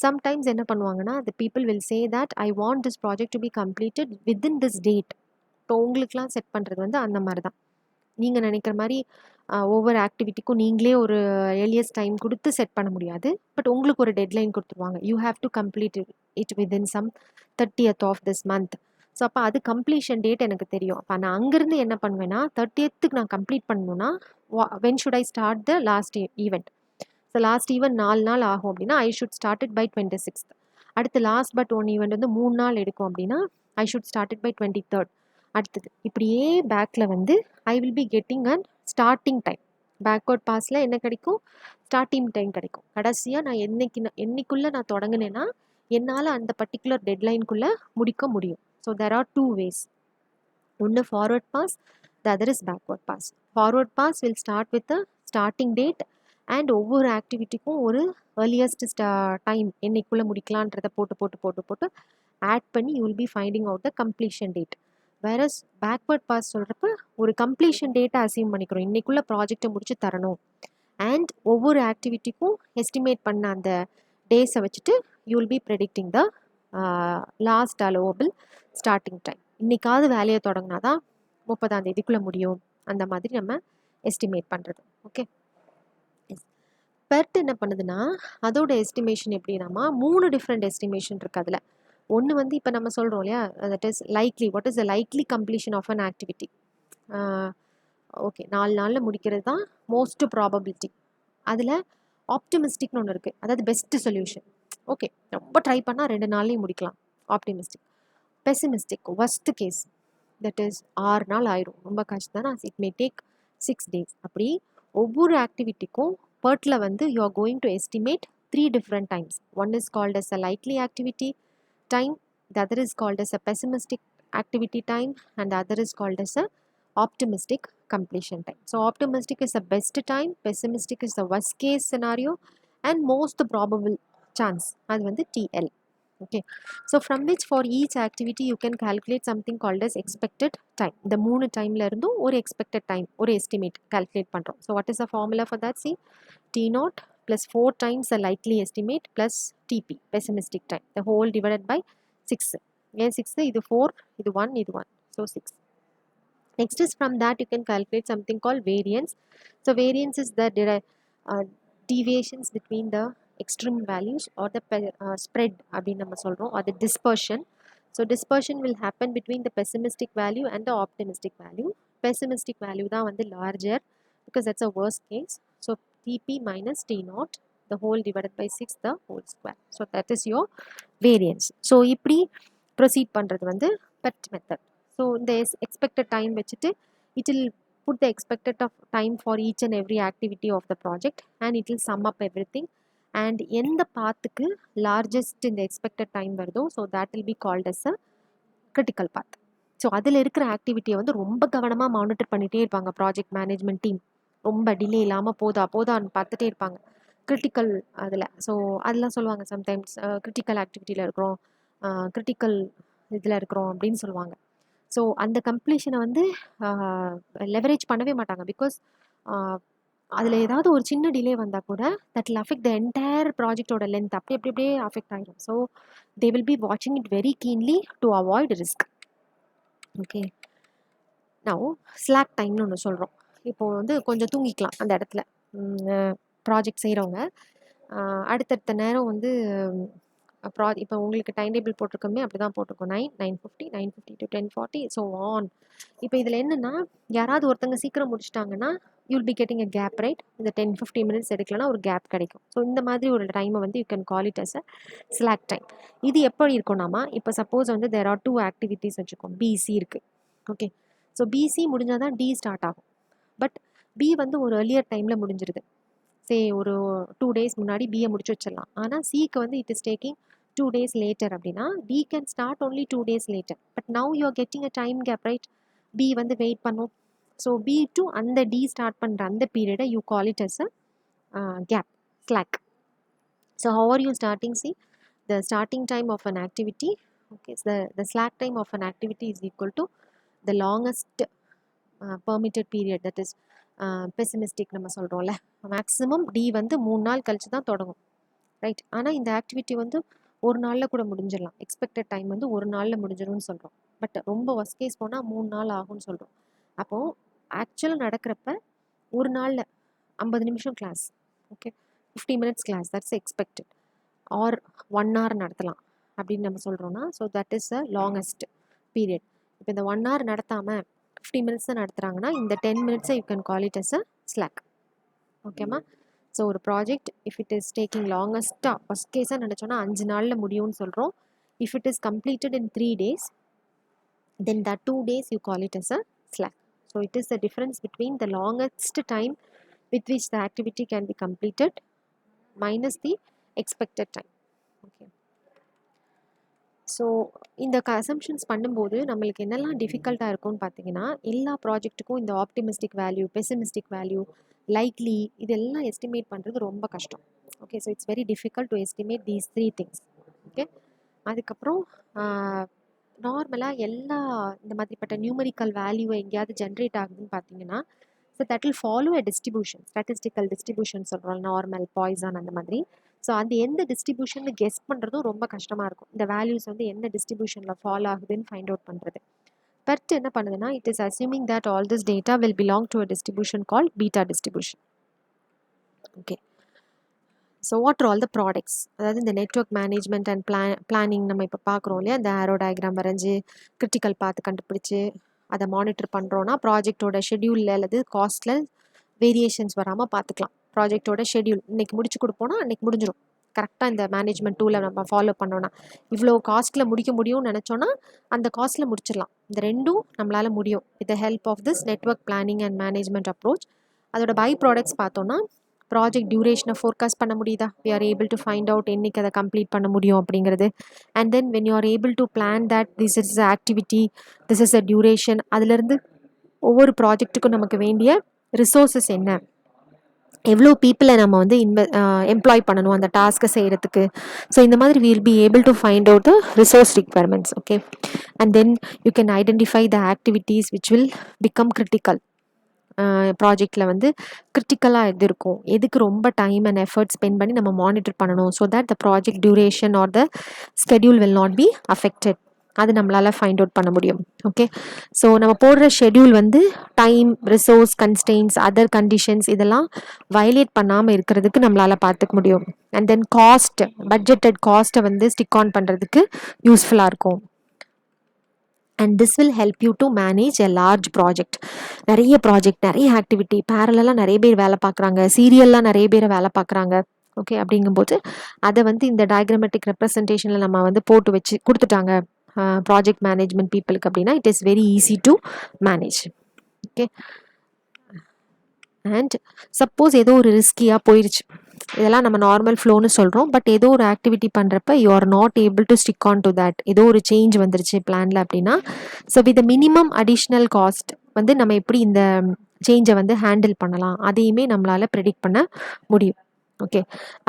சம்டைம்ஸ் என்ன பண்ணுவாங்கன்னா the people will say that I want this project to be completed within this date. இப்போ உங்களுக்குலாம் செட் பண்ணுறது வந்து அந்த மாதிரி தான். நீங்கள் நினைக்கிற மாதிரி ஒவ்வொரு ஆக்டிவிட்டிக்கும் நீங்களே ஒரு ஏர்லியஸ்ட் டைம் கொடுத்து செட் பண்ண முடியாது. பட் உங்களுக்கு ஒரு டெட்லைன் கொடுத்துருவாங்க, you have to complete it within some 30th of this month. So அப்போ அது கம்ப்ளீஷன் டேட் எனக்கு தெரியும். அப்போ நான் அங்கேருந்து என்ன பண்ணுவேன்னா 30th நான் கம்ப்ளீட் பண்ணணுன்னா when should I start the last event. So last event 4 நாள் ஆகும் அப்படின்னா I should start it by 26th. அடுத்து லாஸ்ட் பட் ஒன் ஈவெண்ட் வந்து 3 நாள் எடுக்கும் அப்படின்னா I should start it by 23rd. அடுத்தது இப்படியே பேக்கில் வந்து I will be getting and starting time. Backward பாஸில் என்ன கிடைக்கும், ஸ்டார்டிங் டைம் கிடைக்கும். கடைசியாக நான் என்னைக்குள்ளே நான் தொடங்கினேன்னா என்னால் அந்த பர்டிகுலர் டெட்லைனுக்குள்ளே முடிக்க முடியும். So there are 2 ways. ஒன்று forward pass, the other is backward pass. Forward pass will start with a starting date and ஒவ்வொரு ஆக்டிவிட்டிக்கும் ஒரு ஏர்லியஸ்ட் டைம் என்னைக்குள்ளே முடிக்கலான்றதை போட்டு ஆட் பண்ணி you will be finding out the completion date. Whereas backward pass சொல்கிறப்ப ஒரு completion டேட்டை achieve பண்ணிக்கிறோம், இன்றைக்குள்ளே ப்ராஜெக்டை முடிச்சு தரணும். அண்ட் ஒவ்வொரு ஆக்டிவிட்டிக்கும் எஸ்டிமேட் பண்ண அந்த டேஸை வச்சுட்டு you will be predicting the last allowable starting time. இன்றைக்காவது வேலையை தொடங்கினா தான் 30ஆம் தேதிக்குள்ளே முடியும், அந்த மாதிரி நம்ம எஸ்டிமேட் பண்ணுறது. ஓகே, பெர்ட் என்ன பண்ணுதுன்னா அதோட எஸ்டிமேஷன் எப்படின்னா 3 டிஃப்ரெண்ட் எஸ்டிமேஷன் இருக்குது அதில். ஒன்று வந்து இப்போ நம்ம சொல்கிறோம் இல்லையா, that is likely, what is the likely completion of an activity. Okay, 4 நாளில் முடிக்கிறது தான் மோஸ்ட் ப்ராபபிலிட்டி. அதில் ஆப்டிமிஸ்டிக்னு ஒன்று இருக்குது, அதாவது பெஸ்ட் சொல்யூஷன். ஓகே, ரொம்ப ட்ரை பண்ணால் 2 நாள்லையும் முடிக்கலாம், optimistic. Pessimistic worst case, that is 6 நாள் ஆயிரும், ரொம்ப கஷ்டம் தான், இட் மே டேக் 6 days. அப்படி ஒவ்வொரு ஆக்டிவிட்டிக்கும் பெர்ட்டில் வந்து you are going to estimate 3 different times. One is called as a likely activity time, the other is called as a pessimistic activity time, and the other is called as a optimistic completion time. So optimistic is the best time, pessimistic is the worst case scenario, and most probable chance, அது வந்து TL. Okay, so from which for each activity you can calculate something called as expected time. இந்த 3 டைம்ல இருந்தும் ஒரு expected time, ஒரு estimate calculate பண்றோம். So what is the formula for that? See, T0 plus 4 times the likely estimate plus TP, pessimistic time, the whole divided by 6. Again 6, இது 4, இது 1, இது 1, so 6. Next is from that you can calculate something called variance. So variance is the deviations between the extreme values or the spread அப்படின்னு நம்ம சொல்கிறோம், or the dispersion. So dispersion will happen between the pessimistic value and the optimistic value. Pessimistic value தான் வந்து larger because that's a worst case. So TP minus T0, the whole divided by 6, the whole square. So that is your variance. So இப்படி proceed பண்ணுறது வந்து PERT method. So இந்த expected time வச்சுட்டு it will put the expected of time for each and every activity of the project and it will sum up everything. And எந்த பாத்துக்கு largest இந்த expected time வருதோ, so that will be called as a critical path. So அதில் இருக்கிற ஆக்டிவிட்டியை வந்து ரொம்ப கவனமாக monitor பண்ணிகிட்டே இருப்பாங்க ப்ராஜெக்ட் மேனேஜ்மெண்ட் டீம். ரொம்ப டிலே இல்லாமல் போதான்னு பார்த்துட்டே இருப்பாங்க கிரிட்டிக்கல் அதில். ஸோ அதெல்லாம் சொல்லுவாங்க சம்டைம்ஸ் கிரிட்டிக்கல் ஆக்டிவிட்டியில் இருக்கிறோம், கிரிட்டிக்கல் இதில் இருக்கிறோம் அப்படின்னு சொல்லுவாங்க. ஸோ அந்த கம்ப்ளீஷனை வந்து லெவரேஜ் பண்ணவே மாட்டாங்க. பிகாஸ் அதில் ஏதாவது ஒரு சின்ன டிலே வந்தால் கூட that will affect the entire ப்ராஜெக்டோட லென்த் அப்படியே அஃபெக்ட் ஆகிடும். ஸோ தே வில் பி வாட்சிங் it very keenly to avoid risk. Okay, now slack டைம்னு ஒன்று சொல்கிறோம். இப்போது வந்து கொஞ்சம் தூங்கிக்கலாம் அந்த இடத்துல ப்ராஜெக்ட் செய்கிறவங்க. அடுத்தடுத்த நேரம் வந்து இப்போ உங்களுக்கு டைம் டேபிள் போட்டிருக்கோமே அப்படி தான் போட்டிருக்கோம், 9:50 9:50 to 10:40 ஸோ ஆன். இப்போ இதில் என்னென்னா யாராவது ஒருத்தங்க சீக்கிரம் முடிச்சிட்டாங்கன்னா you'll be getting a gap, right? இந்த 10-15 minutes எடுக்கலனா ஒரு கேப் கிடைக்கும். ஸோ இந்த மாதிரி ஒரு டைமை வந்து you can call it as a slack time. இது எப்படி இருக்கும்னாமா, இப்போ சப்போஸ் வந்து தேர் ஆர் 2 ஆக்டிவிட்டிஸ் வச்சுக்கோம், பிசி இருக்குது. ஓகே, ஸோ பிசி முடிஞ்சால் தான் டி ஸ்டார்ட் ஆகும். பட் பி வந்து ஒரு earlier டைமில் முடிஞ்சிருது. சே ஒரு 2 days முன்னாடி பிஏ முடிச்சு வச்சிடலாம். ஆனால் சிக்கு வந்து it is taking 2 days later அப்படின்னா D can start only 2 days later. But now you are getting a time gap, right? B வந்து வெயிட் பண்ணும். ஸோ பி டு அந்த டி ஸ்டார்ட் பண்ணுற அந்த பீரியடை you call it as a gap, slack. So how are you starting? C, the starting time of an activity, okay, so the slack time of an activity is equal to the longest permitted period, that is pessimistic நம்ம சொல்கிறோம்ல. Maximum D வந்து 3 நாள் கழிச்சு தான் தொடங்கும், right? ஆனால் இந்த activity வந்து ஒரு நாளில் கூட முடிஞ்சிடலாம். எக்ஸ்பெக்டட் டைம் வந்து ஒரு நாளில் முடிஞ்சிடும்னு சொல்கிறோம். பட் ரொம்ப ஒர்ஸ்ட் கேஸ் போனால் 3 நாள் ஆகும்னு சொல்கிறோம். அப்போது ஆக்சுவலாக நடக்கிறப்ப ஒரு நாளில் 50 நிமிஷம் class, okay, 50 minutes class, that's expected. Or 1 hour நடத்தலாம் அப்படின்னு நம்ம சொல்கிறோன்னா, so that is a longest period. இப்போ இந்த 1 hour நடத்தாமல் 50 minutes தான் நடத்துகிறாங்கன்னா இந்த 10 minutes you can call it as a slack. ஓகேம்மா? ஸோ ஒரு project if it is taking லாங்கஸ்ட்டாக ஃபஸ்ட் கேஸாக நினச்சோன்னா 5 நாளில் முடியும்னு சொல்கிறோம். If it is completed in 3 days, then that 2 days you call it as a slack. So it is the difference between the longest time with which the activity can be completed minus the expected time. Okay. So இந்த assumptions பண்ணும்போது நம்மளுக்கு என்னெல்லாம் டிஃபிகல்ட்டாக இருக்கும்னு பார்த்தீங்கன்னா, எல்லா ப்ராஜெக்ட்டுக்கும் இந்த optimistic value, பெசிமிஸ்டிக் value, likely இதெல்லாம் estimate பண்ணுறது ரொம்ப கஷ்டம். Okay, so it's very difficult to estimate these 3 things. Okay, அதுக்கப்புறம் நார்மலாக எல்லா இந்த மாதிரிப்பட்ட நியூமரிக்கல் வேல்யூ எங்கேயாவது ஜென்ரேட் ஆகுதுன்னு பார்த்தீங்கன்னா, so that will follow a distribution, statistical distribution சொல்கிறோம், நார்மல், பாய்சான் அந்த மாதிரி. ஸோ அது எந்த டிஸ்ட்ரிபியூஷன் கெஸ் பண்ணுறதும் ரொம்ப கஷ்டமாக இருக்கும். இந்த வேல்யூஸ் வந்து என்ன டிஸ்ட்ரிபியூஷனில் ஃபாலோ ஆகுதுன்னு ஃபைண்ட் அவுட் பண்ணுறது. பெர்ட் என்ன பண்ணுதுன்னா, it is assuming that all this data will belong to a distribution called beta distribution. Okay, so what are all the products, அதாவது இந்த நெட்வொர்க் மேனேஜ்மெண்ட் அண்ட் பிளானிங் நம்ம இப்போ பார்க்குறோம் இல்லையா, இந்த ஆரோ டயக்ராம் வரைஞ்சி கிரிட்டிக்கல் பார்த்து கண்டுபிடிச்சி அதை மானிட்டர் பண்ணுறோன்னா ப்ராஜெக்டோட ஷெட்யூலில் அல்லது காஸ்ட்டில் வேரியேஷன்ஸ் வராமல் பார்த்துக்கலாம். ப்ராஜெக்டோட ஷெட்யூல் இன்றைக்கி முடிச்சு கொடுப்போன்னா அன்றைக்கி முடிஞ்சிடும். கரெக்டாக இந்த மேனேஜ்மெண்ட் டூலை நம்ம ஃபாலோ பண்ணோன்னா இவ்வளோ காஸ்ட்டில் முடிக்க முடியும்னு நினச்சோன்னா அந்த காஸ்ட்டில் முடிச்சிடலாம். இந்த ரெண்டும் நம்மளால் முடியும் with the help of this network planning and management approach. அதோட பை ப்ராடக்ட்ஸ் பார்த்தோன்னா, ப்ராஜெக்ட் டியூரேஷனை ஃபோர்காஸ்ட் பண்ண முடியுதா, we are able to find out என்னைக்கு அதை கம்ப்ளீட் பண்ண முடியும் அப்படிங்கிறது. And then when you are able to plan that this is a activity, this is a duration, அதுலேருந்து ஒவ்வொரு ப்ராஜெக்ட்டுக்கும் நமக்கு வேண்டிய ரிசோர்ஸஸ் என்ன, எவ்வளோ பீப்புளை நம்ம வந்து எம்ப்ளாய் பண்ணணும் அந்த டாஸ்க்கை செய்கிறதுக்கு. ஸோ இந்த மாதிரி will be able to find out the resource requirements. Okay, and then you can identify the activities which will become critical. ப்ராஜெக்டில் வந்து கிரிட்டிக்கலாக எது இருக்கும், எதுக்கு ரொம்ப டைம் அண்ட் எஃபர்ட் ஸ்பெண்ட் பண்ணி நம்ம மானிட்டர் பண்ணணும், so that the project duration R the schedule will not be affected. அது நம்மளால் ஃபைண்ட் அவுட் பண்ண முடியும். ஓகே, ஸோ நம்ம போடுற ஷெட்யூல் வந்து டைம், ரிசோர்ஸ் கன்ஸ்டெயின்ஸ், அதர் கண்டிஷன்ஸ் இதெல்லாம் வயலேட் பண்ணாமல் இருக்கிறதுக்கு நம்மளால் பார்த்துக்க முடியும். அண்ட் தென் காஸ்ட், பட்ஜெட்டட் காஸ்ட்டை வந்து ஸ்டிக் ஆன் பண்ணுறதுக்கு யூஸ்ஃபுல்லாக இருக்கும். And this will help you to manage a large project. நிறைய ப்ராஜெக்ட், நிறைய ஆக்டிவிட்டி, பேரலாக நிறைய பேர் வேலை பார்க்குறாங்க, சீரியல்லாம் நிறைய பேர் வேலை பார்க்குறாங்க. ஓகே, அப்படிங்கும்போது அதை வந்து இந்த டயக்ராமேட்டிக் ரெப்ரசன்டேஷனில் நம்ம வந்து போட்டு வச்சு கொடுத்துட்டாங்க ப்ராஜெக்ட் மேனேஜ்மெண்ட் பீப்புளுக்கு அப்படின்னா it is very easy to manage. Okay, and suppose ஏதோ ஒரு ரிஸ்கியாக போயிடுச்சு, இதெல்லாம் நம்ம நார்மல் ஃப்ளோன்னு சொல்கிறோம், பட் ஏதோ ஒரு ஆக்டிவிட்டி பண்ணுறப்ப you are not able to stick on to that, ஏதோ ஒரு சேஞ்ச் வந்துருச்சு பிளானில் அப்படின்னா, so with minimum additional cost வந்து நம்ம எப்படி இந்த சேஞ்சை வந்து ஹேண்டில் பண்ணலாம் அதையுமே நம்மளால் ப்ரெடிக்ட் பண்ண முடியும். ஓகே,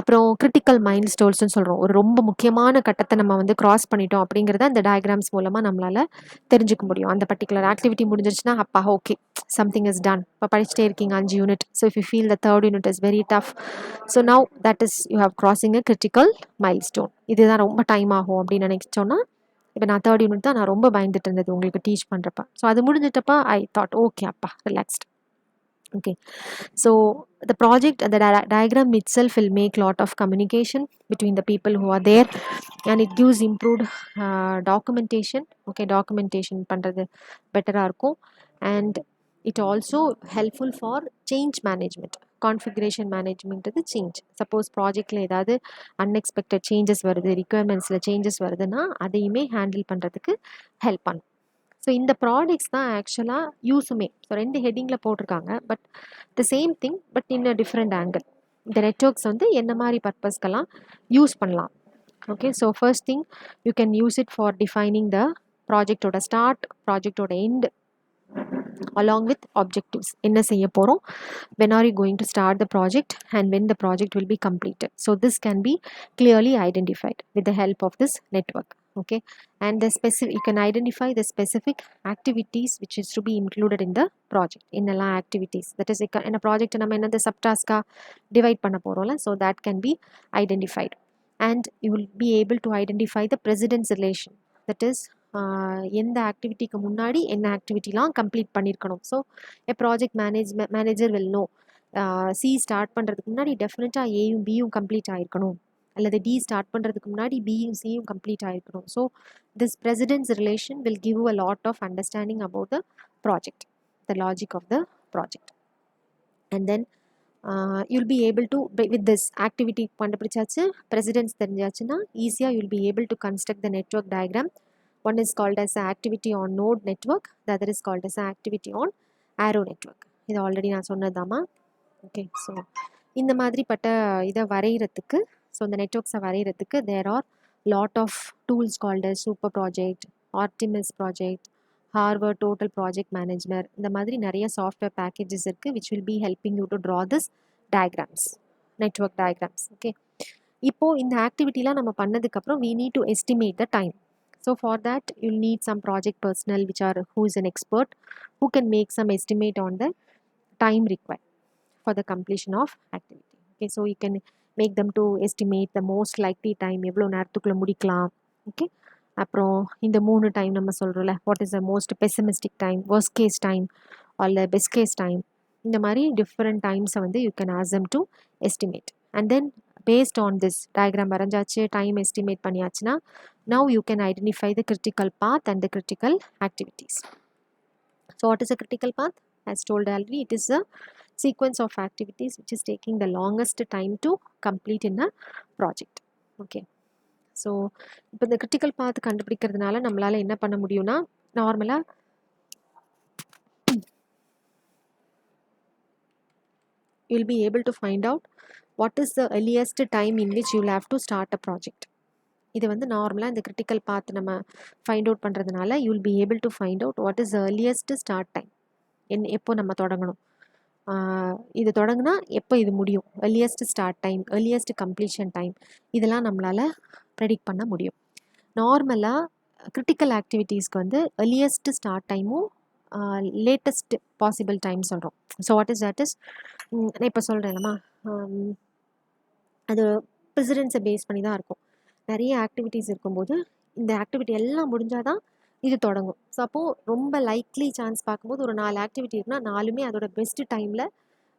அப்புறம் கிரிட்டிக்கல் மைல் ஸ்டோன்ஸ்னு சொல்கிறோம், ஒரு ரொம்ப முக்கியமான கட்டத்தை நம்ம வந்து கிராஸ் பண்ணிட்டோம் அப்படிங்கிறத அந்த டயக்ராம்ஸ் மூலமாக நம்மளால் தெரிஞ்சுக்க முடியும். அந்த பர்டிகுலர் ஆக்டிவிட்டி முடிஞ்சிருச்சுன்னா அப்பா ஓகே something is done. இப்போ படிச்சுட்டே இருக்கீங்க 5 unit, so if you feel the third unit is very tough, so now that is you have crossing a critical milestone. இதுதான் ரொம்ப டைம் ஆகும் அப்படின்னு நினைச்சோன்னா, இப்போ நான் தேர்ட் யூனிட் தான் நான் ரொம்ப பயந்துட்டு இருந்தது உங்களுக்கு டீச் பண்ணுறப்ப, ஸோ அது முடிஞ்சிட்டப்ப ஐ தாட் ஓகே அப்பா relaxed. Okay, so the project, the diagram itself will make lot of communication between the people who are there, and it gives improved documentation. Okay, documentation பண்றது பெட்டராக இருக்கும். And It also helpful for change management. Configuration management இது change. Suppose ப்ராஜெக்டில் ஏதாவது unexpected changes வருது, ரிக்குவயர்மெண்ட்ஸில் changes வருதுன்னா அதையுமே handle பண்ணுறதுக்கு ஹெல்ப் பண்ணும். ஸோ இந்த ப்ராடக்ட்ஸ் தான் ஆக்சுவலாக யூஸுமே. ஸோ 2 ஹெட்டிங்கில் போட்டிருக்காங்க, but the same thing but in a different angle. இந்த நெட்வொர்க்ஸ் வந்து என்ன மாதிரி பர்பஸ்க்கெல்லாம் யூஸ் பண்ணலாம். Okay, so first thing you can use it for defining the ப்ராஜெக்டோட ஸ்டார்ட், ப்ராஜெக்டோட எண்ட், along with objectives. என்ன செய்ய போகிறோம், when are you going to start the project and when the project will be completed. So this can be clearly identified with the help of this network. Okay, and the specific, you can identify the specific activities which is to be included in the project. In all activities, that is in a project நம்ம என்ன sub task divide பண்ண போறோம்ல, so that can be identified. And you will be able to identify the precedence relation, that is எந்த ஆக்டிவிட்டிக்கு முன்னாடி என்ன ஆக்டிவிட்டிலாம் complete பண்ணியிருக்கணும். So a project manager will know C start பண்ணுறதுக்கு முன்னாடி டெஃபினட்டாக ஏயும் பியும் கம்ப்ளீட் ஆகிருக்கணும், அல்லது டி ஸ்டார்ட் பண்ணுறதுக்கு முன்னாடி பியும் சியும் கம்ப்ளீட் ஆகிருக்கணும். So this precedence relation will give a lot of understanding about the project, the logic of the project. And then you'll be able to, with this activity கண்டுபிடிச்சாச்சு, precedence தெரிஞ்சாச்சுன்னா ஈஸியாக you'll be able to construct the network diagram. One is called as activity on node network, the other is called as activity on arrow network. இது already நான் சொன்னதாமா. Okay, so இந்த மாதிரிப்பட்ட இதை வரைகிறதுக்கு, so இந்த நெட்ஒர்க்ஸை வரைகிறதுக்கு there are lot of tools called super project, Artemis project, Harvard total project management, இந்த மாதிரி நிறைய சாஃப்ட்வேர் பேக்கேஜஸ் இருக்குது which will be helping you to draw this diagrams, network diagrams. Okay, இப்போது இந்த ஆக்டிவிட்டிலாம் நம்ம பண்ணதுக்கப்புறம் we need to estimate the time. So for that you'll need some project personnel who is an expert, who can make some estimate on the time required for the completion of activity. Okay, so you can make them to estimate the most likely time, எவ்வளோ நேரத்துக்குள்ள முடிக்கலாம். Okay, அப்புறம் இந்த 3 time நம்ம சொல்கிறோம்ல, what is the most pessimistic time, worst case time or best case time, இந்த மாதிரி different டைம்ஸை வந்து you can ask them to estimate. And then based on this diagram வரைஞ்சாச்சு, டைம் எஸ்டிமேட் பண்ணியாச்சுன்னா, now you can identify the critical path and the critical activities. So what is a critical path? As told already, it is a sequence of activities which is taking the longest time to complete in a project. Okay, so இப்போ இந்த critical path கண்டுபிடிக்கிறதுனால நம்மளால என்ன பண்ண முடியும்னா, நார்மலாக you'll be able to find out what is the earliest time in which you will have to start a project. இது வந்து நார்மலாக இந்த கிரிட்டிக்கல் பாத் நம்ம ஃபைண்ட் அவுட் பண்ணுறதுனால you will be able to find out what is earliest start time, எப்போ நம்ம தொடங்கணும், இது தொடங்கினா எப்போ இது முடியும், earliest start time, earliest completion time, இதெல்லாம் நம்மளால் ப்ரெடிக்ட் பண்ண முடியும். நார்மலாக கிரிட்டிக்கல் ஆக்டிவிட்டீஸ்க்கு வந்து ஏர்லியஸ்ட் ஸ்டார்ட் டைமும் லேட்டஸ்ட் பாசிபிள் டைம் சொல்கிறோம். So what is that is, நான் இப்போ சொல்கிறேன்லம்மா, அது ப்ரெசிடென்ஸை பேஸ் பண்ணி தான் இருக்கும். நிறைய ஆக்டிவிட்டீஸ் இருக்கும்போது இந்த ஆக்டிவிட்டி எல்லாம் முடிஞ்சால் தான் இது தொடங்கும். ஸோ அப்போது ரொம்ப லைக்லி சான்ஸ் பார்க்கும்போது ஒரு 4 ஆக்டிவிட்டி இருக்குன்னா 4மே அதோட பெஸ்ட் டைமில்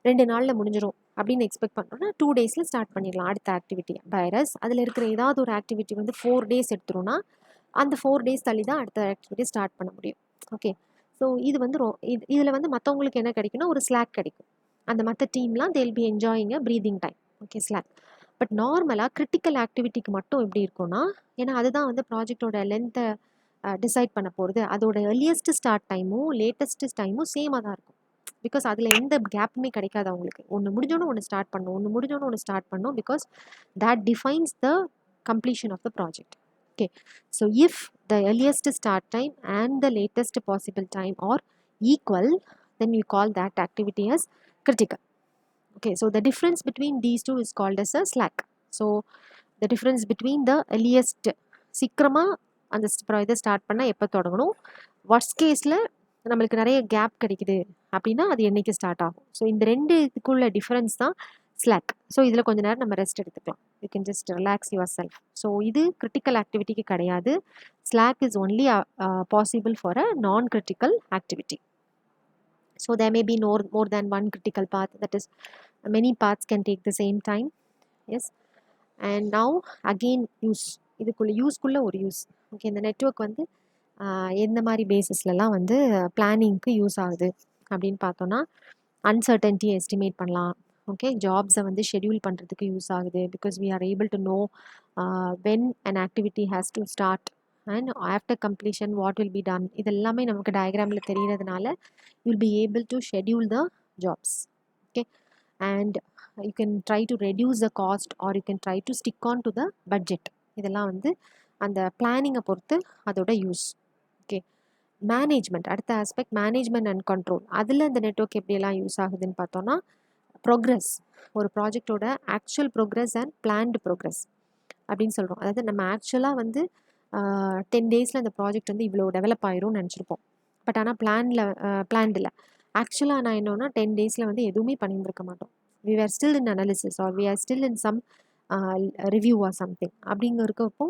2 நாளில் முடிஞ்சிடும் அப்படின்னு எக்ஸ்பெக்ட் பண்ணுறோன்னா 2 டேஸில் ஸ்டார்ட் பண்ணிடலாம் அடுத்த ஆக்டிவிட்டி. வைரஸ் அதில் இருக்கிற ஏதாவது ஒரு ஆக்டிவிட்டி வந்து 4 டேஸ் எடுத்துரும்னா அந்த 4 டேஸ் தள்ளி தான் அடுத்த ஆக்டிவிட்டி ஸ்டார்ட் பண்ண முடியும். ஓகே, ஸோ இது வந்து இதில் வந்து மற்றவங்களுக்கு என்ன கிடைக்குன்னா ஒரு ஸ்லாக் கிடைக்கும். அந்த மற்ற டீம்லாம் they'll be enjoying a breathing time. Okay, slack. But நார்மலாக கிரிட்டிக்கல் ஆக்டிவிட்டிக்கு மட்டும் எப்படி இருக்கும்னா, ஏன்னா அதுதான் வந்து ப்ராஜெக்டோட லென்த்தை டிசைட் பண்ண போகிறது, அதோட ஏர்லியஸ்ட் ஸ்டார்ட் டைமும் லேட்டஸ்ட் டைமும் சேமாக தான் இருக்கும். பிகாஸ் அதில் எந்த கேப்புமே கிடைக்காது அவங்களுக்கு. ஒன்று முடிஞ்சோன்னு ஒன்று ஸ்டார்ட் பண்ணணும், ஒன்று முடிஞ்சோன்னு ஒன்று ஸ்டார்ட் பண்ணணும், because that defines the completion of the project. Okay, so if the earliest start time and the latest possible time are equal, then you call that activity as critical. Okay, so the difference between these two is called as a slack. So the difference between the earliest சீக்கிரமா அந்த இதை start பண்ணால் எப்போ தொடங்கணும், worst கேஸில் நம்மளுக்கு நிறைய gap கிடைக்குது அப்படின்னா அது என்னைக்கு ஸ்டார்ட் ஆகும். ஸோ இந்த ரெண்டு இதுக்குள்ள டிஃப்ரென்ஸ் தான் ஸ்லாக். ஸோ இதில் கொஞ்ச நேரம் நம்ம ரெஸ்ட் எடுத்துக்கலாம், you can just relax yourself. So இது கிரிட்டிக்கல் ஆக்டிவிட்டிக்கு கிடையாது. Slack is only possible for a non critical activity. So there may be more than one critical path, that is many paths can take the same time. Yes, and now again use, இதுக்குள்ள யூஸ்க்குள்ள ஒரு use. Okay, இந்த network வந்து எந்த மாதிரி பேசிஸ்லலாம் வந்து பிளானிங்க்கு use ஆகுது அப்படின்னு பார்த்தோன்னா அன்சர்டன்ட்டி எஸ்டிமேட் பண்ணலாம். ஓகே, ஜாப்ஸை வந்து ஷெட்யூல் பண்ணுறதுக்கு யூஸ் ஆகுது because we are able to know when an activity has to start and after completion what will be done. இது எல்லாமே நமக்கு டயக்ராமில் தெரியறதுனால you'll be able to schedule the jobs. Okay, and you can try to reduce the cost or you can try to stick on to the budget. இதெல்லாம் வந்து அந்த பிளானிங்கை பொறுத்து அதோட use. Okay, management, அடுத்த ஆஸ்பெக்ட் மேனேஜ்மெண்ட் அண்ட் கண்ட்ரோல். அதில் இந்த network எப்படியெல்லாம் யூஸ் ஆகுதுன்னு பார்த்தோன்னா ப்ரோக்ரஸ், ஒரு ப்ராஜெக்டோட actual progress and planned progress அப்படின்னு சொல்கிறோம். அதாவது நம்ம ஆக்சுவலாக வந்து 10 டேஸில் அந்த ப்ராஜெக்ட் வந்து இவ்வளோ டெவலப் ஆயிரும்னு நினச்சிருப்போம். பட் ஆனால் பிளான்டில் ஆக்சுவலாக நான் என்னன்னா 10 டேஸில் வந்து எதுவுமே பண்ணியிருந்திருக்க மாட்டோம். we were still in analysis or we are still in some review or something. அப்படிங்கிறப்போ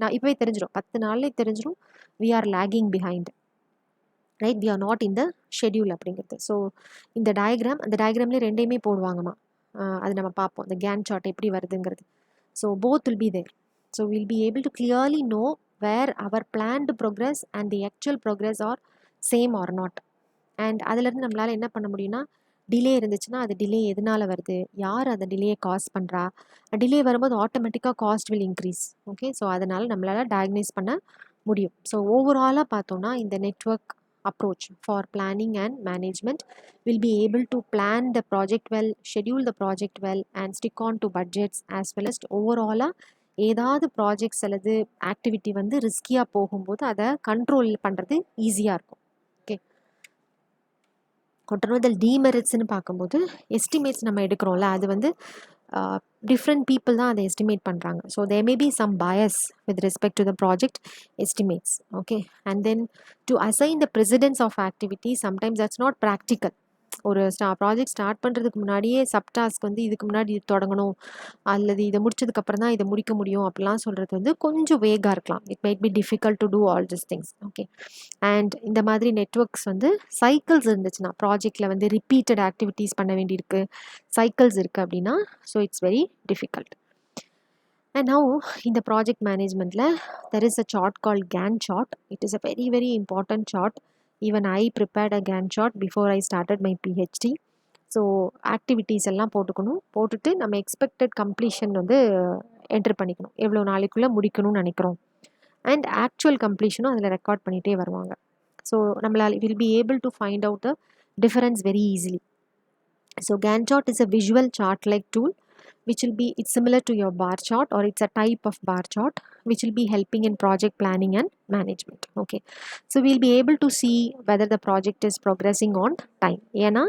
நான் இப்போவே தெரிஞ்சிடும், 10 நாள்லேயே தெரிஞ்சிடும் we are lagging behind, right, we are not in the schedule அப்படிங்கிறது. ஸோ இந்த டயக்ராம், அந்த டயக்ராம்லேயே ரெண்டையுமே போடுவாங்கம்மா, அது நம்ம பார்ப்போம் இந்த கேன் சார்ட் எப்படி வருதுங்கிறது. So both will be there. So we'll be able to clearly know where our planned progress and the actual progress are same or not. And அதுலேருந்து நம்மளால் என்ன பண்ண முடியும்னா, டிலே இருந்துச்சுன்னா அது டிலே எதனால வருது, யார் அந்த டிலேயை காஸ் பண்ணுறா, டிலே வரும்போது ஆட்டோமேட்டிக்காக cost will increase. Okay, so அதனால் நம்மளால் டயக்னைஸ் பண்ண முடியும். ஸோ ஓவராலாக பார்த்தோன்னா இந்த network approach for planning and management will be able to plan the project well, schedule the project well and stick on to budgets as well as overall ஏதாவது projects அல்லது activity வந்து ரிஸ்கியாக போகும்போது அதை கண்ட்ரோல் பண்ணுறது ஈஸியாக இருக்கும். ஓகே, கொட்டனோதல் டிமெரிட்ஸ்னு பார்க்கும்போது estimates நம்ம எடுக்கிறோம்ல, அது வந்து டிஃப்ரெண்ட் பீப்புள் தான் அதை எஸ்டிமேட் பண்ணுறாங்க. So there may be some bias with respect to the project estimates. Okay, and then to assign the precedence of activity sometimes that's not practical. ஒரு ப்ராஜெக்ட் ஸ்டார்ட் பண்ணுறதுக்கு முன்னாடியே சப்டாஸ்க் வந்து இதுக்கு முன்னாடி இது தொடங்கணும் அல்லது இதை முடிச்சதுக்கப்புறம் தான் இதை முடிக்க முடியும் அப்படிலாம் சொல்கிறது வந்து கொஞ்சம் வேகாக இருக்கலாம். It might be difficult to do all this things. Okay, and இந்த மாதிரி நெட்வொர்க்ஸ் வந்து சைக்கிள்ஸ் இருந்துச்சுன்னா, ப்ராஜெக்டில் வந்து ரிப்பீட்டட் ஆக்டிவிட்டீஸ் பண்ண வேண்டியிருக்கு, சைக்கிள்ஸ் இருக்குது அப்படின்னா, so it's very difficult. And now in the project management there is a chart called Gantt chart. It is a very very important chart. Even I prepared a Gantt chart before I started my PhD. So activities எல்லாம் போட்டுட்டு நம்ம expected completion வந்து enter பண்ணிக்கணும், எவ்வளோ நாளைக்குள்ளே முடிக்கணும்னு நினைக்கிறோம். And actual கம்ப்ளீஷனும் அதில் ரெக்கார்ட் பண்ணிகிட்டே வருவாங்க. ஸோ நம்மளால் will be able to find out the difference very easily. So Gantt chart is a visual chart like tool which will be, it's similar to your bar chart or it's a type of bar chart which will be helping in project planning and management. Okay, so we'll be able to see whether the project is progressing on time. ஏன்னா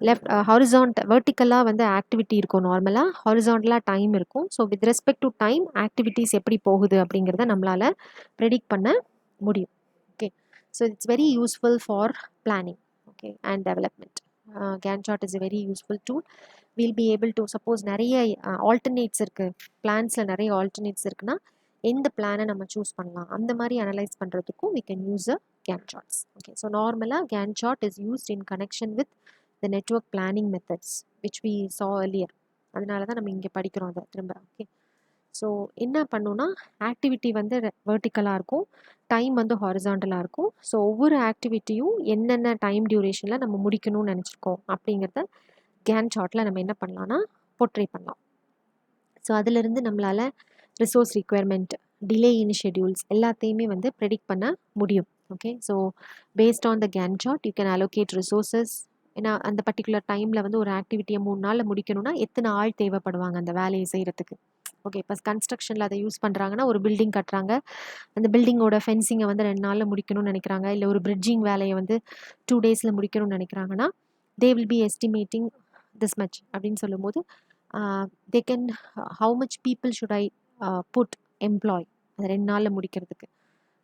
left வெர்டிக்கலாக வந்து activity இருக்கும், நார்மலாக ஹாரிசான்டலாக time இருக்கும். So with respect to time activities எப்படி போகுது அப்படிங்கிறத நம்மளால் predict பண்ண முடியும். Okay, so it's very useful for planning, okay, and development. Gantt chart is a very useful tool. We'll be able to, suppose நிறைய ஆல்டர்னேட்ஸ் இருக்குது, பிளான்ஸில் நிறைய ஆல்டர்னேட்ஸ் இருக்குன்னா எந்த பிளானை நம்ம சூஸ் பண்ணலாம், அந்த மாதிரி அனலைஸ் பண்ணுறதுக்கும் we can use a Gantt charts. Okay, so normally Gantt chart is used in connection with the network planning methods which we saw earlier. அதனால தான் நம்ம இங்கே படிக்கிறோம் அதை திரும்ப. ஓகே, ஸோ என்ன பண்ணோன்னா ஆக்டிவிட்டி வந்து வெர்டிக்கலாக இருக்கும், டைம் வந்து ஹாரிசான்டலாக இருக்கும். ஸோ ஒவ்வொரு ஆக்டிவிட்டியும் என்னென்ன டைம் டியூரேஷனில் நம்ம முடிக்கணும்னு நினச்சிருக்கோம் அப்படிங்கிறத Gantt சார்ட்டில் நம்ம என்ன பண்ணலாம்னா போர்ட்ரே பண்ணலாம். ஸோ அதிலிருந்து நம்மளால் resource requirement, delay in schedules எல்லாத்தையுமே வந்து ப்ரெடிக்ட் பண்ண முடியும். Okay, so based on the Gantt chart you can allocate resources. ஏன்னா அந்த பர்டிகுலர் டைமில் வந்து ஒரு ஆக்டிவிட்டியை 3 நாளில் முடிக்கணும்னா எத்தனை ஆள் தேவைப்படுவாங்க அந்த வேலையை செய்கிறதுக்கு. ஓகே, இப்போ கன்ஸ்ட்ரக்ஷனில் அதை யூஸ் பண்ணுறாங்கன்னா, ஒரு பில்டிங் கட்டுறாங்க, அந்த பில்டிங்கோட ஃபென்சிங்கை வந்து 2 நாளில் முடிக்கணும்னு நினைக்கிறாங்க, இல்லை ஒரு பிரிட்ஜிங் வேலையை வந்து 2 டேஸில் முடிக்கணும்னு நினைக்கிறாங்கன்னா they will be estimating this much அப்படின்னு சொல்லும்போது they can how much people should I put employ அது 2 நாளில் முடிக்கிறதுக்கு.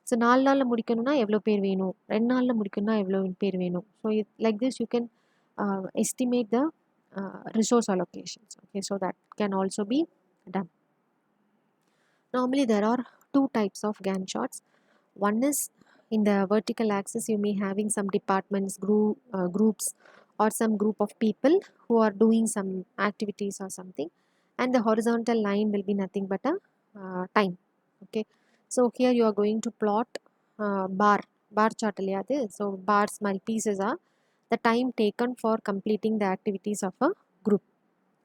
ஸோ 4 நாளில் முடிக்கணும்னா எவ்வளோ பேர் வேணும், 2 நாளில் முடிக்கணும்னா எவ்வளோ பேர் வேணும். So like this you can estimate the resource allocations. Okay, so that can also be done. Normally there are 2 types of Gantt charts. One is in the vertical axis you may having some departments, groups or some group of people who are doing some activities or something, and the horizontal line will be nothing but a time. Okay, so here you are going to plot bar chart இல்லையாது. So bars மாதிரி pieces are, the time taken for completing the activities of a group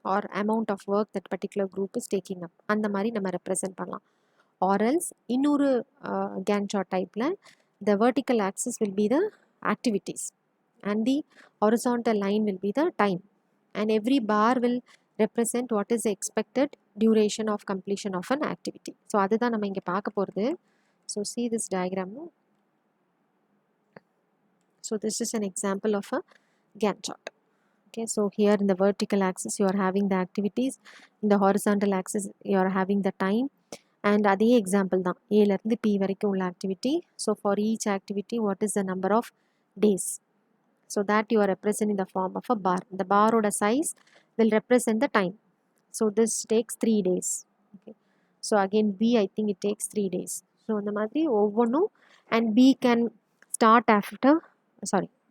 or amount of work that particular group is taking up. அந்த மாதிரி நம்ம represent பண்ணலாம். Or else இன்னொரு Gantt chart typeல the vertical axis will be the activities and the horizontal line will be the time, and every bar will represent what is the expected duration of completion of an activity. So அதுதான் நம்ம இங்கே பார்க்க போகிறது. So see this diagram. So this is an example of a Gantt chart. Okay, so here in the vertical axis you are having the activities, in the horizontal axis you are having the time, and அதே example தான் A இருந்து P வரைக்கும் உள்ள activity. So for each activity what is the number of days, so that you are representing in the form of a bar. The bar oda size will represent the time. So this takes 3 days. Okay, so again B I think it takes 3 days. So அந்த மாதிரி ஒவ்வொன்றும், and B can start after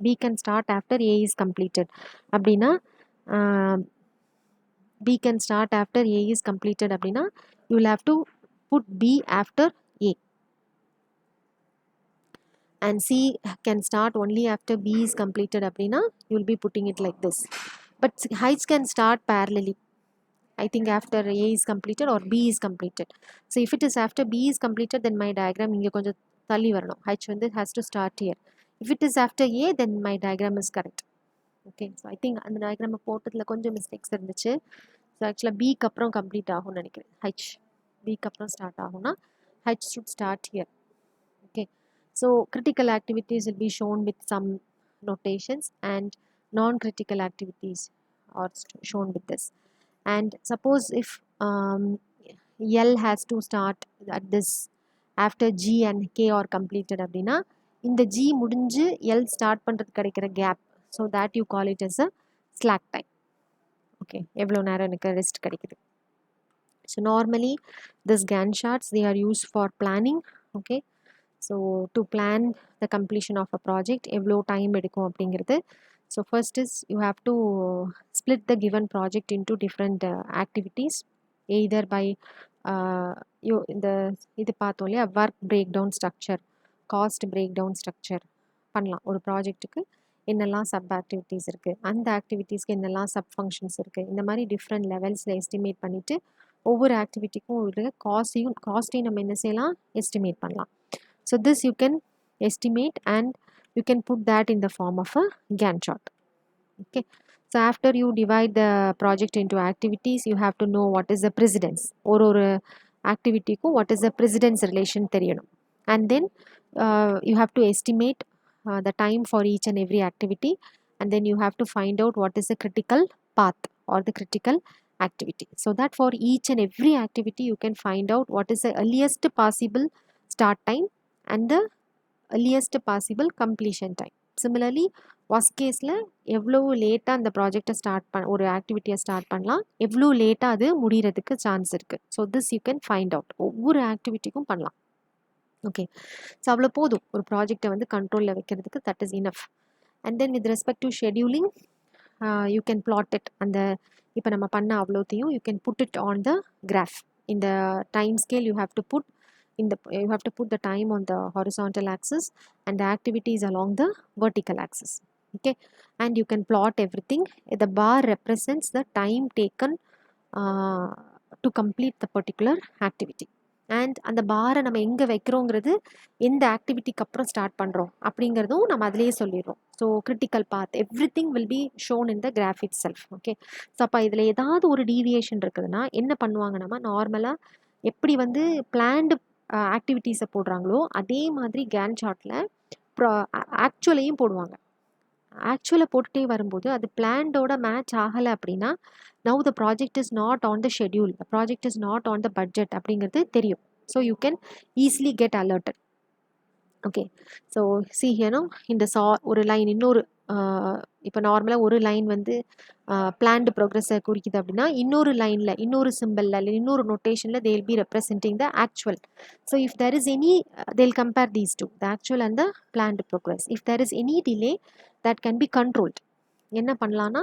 B can start after A is completed. அப்படின்னா B can start after A is completed அப்படின்னா you will have to put B after A, and C can start only after B is completed அப்படின்னா you will be putting it like this. But H can start parallelly, I think after A is completed or B is completed. So if it is after B is completed, then my diagram இங்கே கொஞ்சம் தள்ளி வரணும். H வந்து has to start here. If it is after A, then my diagram is correct. Okay, so I think அந்த diagram போட்டதில் கொஞ்சம் mistakes இருந்துச்சு. So actually B க்கு அப்புறம் complete ஆகும்னு நினைக்கிறேன். H B க்கு அப்புறம் start ஆகும்னா H should start here. Okay, so critical activities will be shown with some notations and non-critical activities are shown with this. And suppose if L has to start at this after G and K are completed அப்படின்னா இந்த G முடிஞ்சு L start பண்ணுறது கிடைக்கிற gap, so that you call it as a slack time. Okay, எவ்வளோ நேரம் எனக்கு rest கிடைக்குது. So normally this Gantt charts they are used for planning. Okay, so to plan the completion of a project எவ்வளோ time எடுக்கும் அப்படிங்கிறது. So first is you have to split the given project into different activities, either by இந்த இது பார்த்தோம் இல்லையா work breakdown structure, cost breakdown structure பண்ணலாம். ஒரு ப்ராஜெக்ட்டுக்கு என்னெல்லாம் சப் ஆக்டிவிட்டீஸ் இருக்குது, அந்த ஆக்டிவிட்டீஸ்க்கு என்னெல்லாம் சப் ஃபங்க்ஷன்ஸ் இருக்குது, இந்த மாதிரி டிஃப்ரெண்ட் லெவல்ஸில் எஸ்டிமேட் பண்ணிவிட்டு ஒவ்வொரு ஆக்டிவிட்டிக்கும் இருக்க காஸ்ட்டையும் நம்ம என்ன செய்யலாம், எஸ்டிமேட் பண்ணலாம். So this you can estimate and you can put that in the form of a Gantt chart. Okay, so after you divide the project into activities, you have to know what is the precedence. ஒரு activity ku what is the precedence relation தெரியணும். And then you have to estimate the time for each and every activity, and then you have to find out what is the critical path or the critical activity, so that for each and every activity you can find out what is the earliest possible start time and the earliest possible completion time. Similarly worst caseல எவ்வளோ லேட்டாக அந்த ப்ராஜெக்டை ஒரு ஆக்டிவிட்டியை start பண்ணலாம், எவ்வளோ லேட்டாக அது முடிகிறதுக்கு chance இருக்குது. So this you can find out, ஒவ்வொரு ஆக்டிவிட்டிக்கும் பண்ணலாம். ஓகே, ஸோ அவ்வளோ போதும் ஒரு ப்ராஜெக்டை வந்து கண்ட்ரோலில் வைக்கிறதுக்கு, that is enough. And then with respect to scheduling you can plot it. அந்த இப்போ நம்ம பண்ண அவ்வளோத்தையும் you can put it on the graph. இந்த time scale you have to put you have to put the time on the horizontal axis and the activities along the vertical axis. Okay, and you can plot everything. The bar represents the time taken to complete the particular activity, and அந்த பாரை நம்ம எங்கே வைக்கிறோங்கிறது எந்த ஆக்டிவிட்டிக்கு அப்புறம் start பண்ணுறோம் அப்படிங்கிறதும் நம்ம அதிலேயே சொல்லிடுறோம். So critical path everything will be shown in the graph itself. Okay, so அப்போ இதில் ஏதாவது ஒரு டீவியேஷன் இருக்குதுன்னா என்ன பண்ணுவாங்க, நம்ம நார்மலாக எப்படி வந்து பிளான்டு ஆக்டிவிட்டீஸை போடுறாங்களோ அதே மாதிரி Gantt சார்ட்டில் ஆக்சுவலையும் போடுவாங்க. ஆக்சுவலை போட்டுகிட்டே வரும்போது அது பிளான்டோட மேட்ச் ஆகலை அப்படின்னா now the project is not on the schedule, the project is not on the budget அப்படிங்கிறது தெரியும். So you can easily get alerted. Okay, so see here இந்த ஒரு லைன் இன்னொரு இப்போ நார்மலாக ஒரு லைன் வந்து பிளான்டு ப்ரோக்ரஸை குறிக்குது அப்படின்னா இன்னொரு லைனில் இன்னொரு சிம்பிளில் இல்லை இன்னொரு நோட்டேஷனில் they will be representing the actual. So if there is any they'll compare these two, the actual and the planned progress. If there is any delay that can be controlled, என்ன பண்ணலான்னா